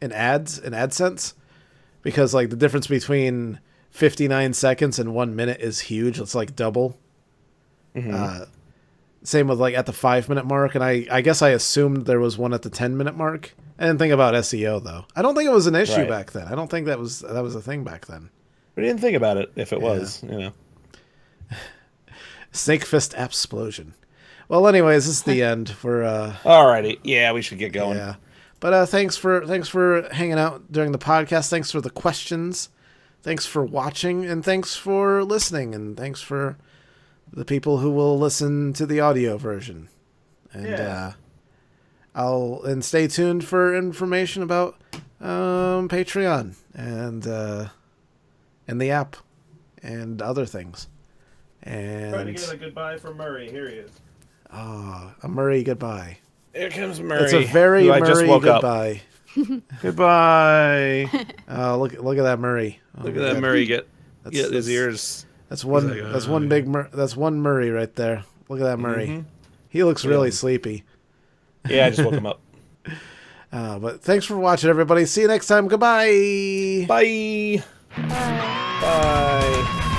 in AdSense, because the difference between 59 seconds and 1 minute is huge. It's double. Same with at the 5-minute mark, and I guess I assumed there was one at the 10-minute mark. I didn't think about SEO though. I don't think it was an issue back then. I don't think that was a thing back then. We didn't think about it if it was, Snake Fist Appsplosion. Well, anyways, this is the end for. Alrighty, yeah, we should get going. Yeah, but thanks for hanging out during the podcast. Thanks for the questions. Thanks for watching, and thanks for listening, and thanks for the people who will listen to the audio version. And and stay tuned for information about Patreon and the app and other things. And Trying to get a goodbye from Murray. Here he is. A Murray goodbye. Here comes Murray. It's a very Murray just woke goodbye. Goodbye. Look at that Murray. Look at that Murray get his ears. That's one. Like, that's one big. That's one Murray right there. Look at that Murray. Mm-hmm. He looks really sleepy. Yeah, I just woke him up. But thanks for watching, everybody. See you next time. Goodbye. Bye. Bye. Bye.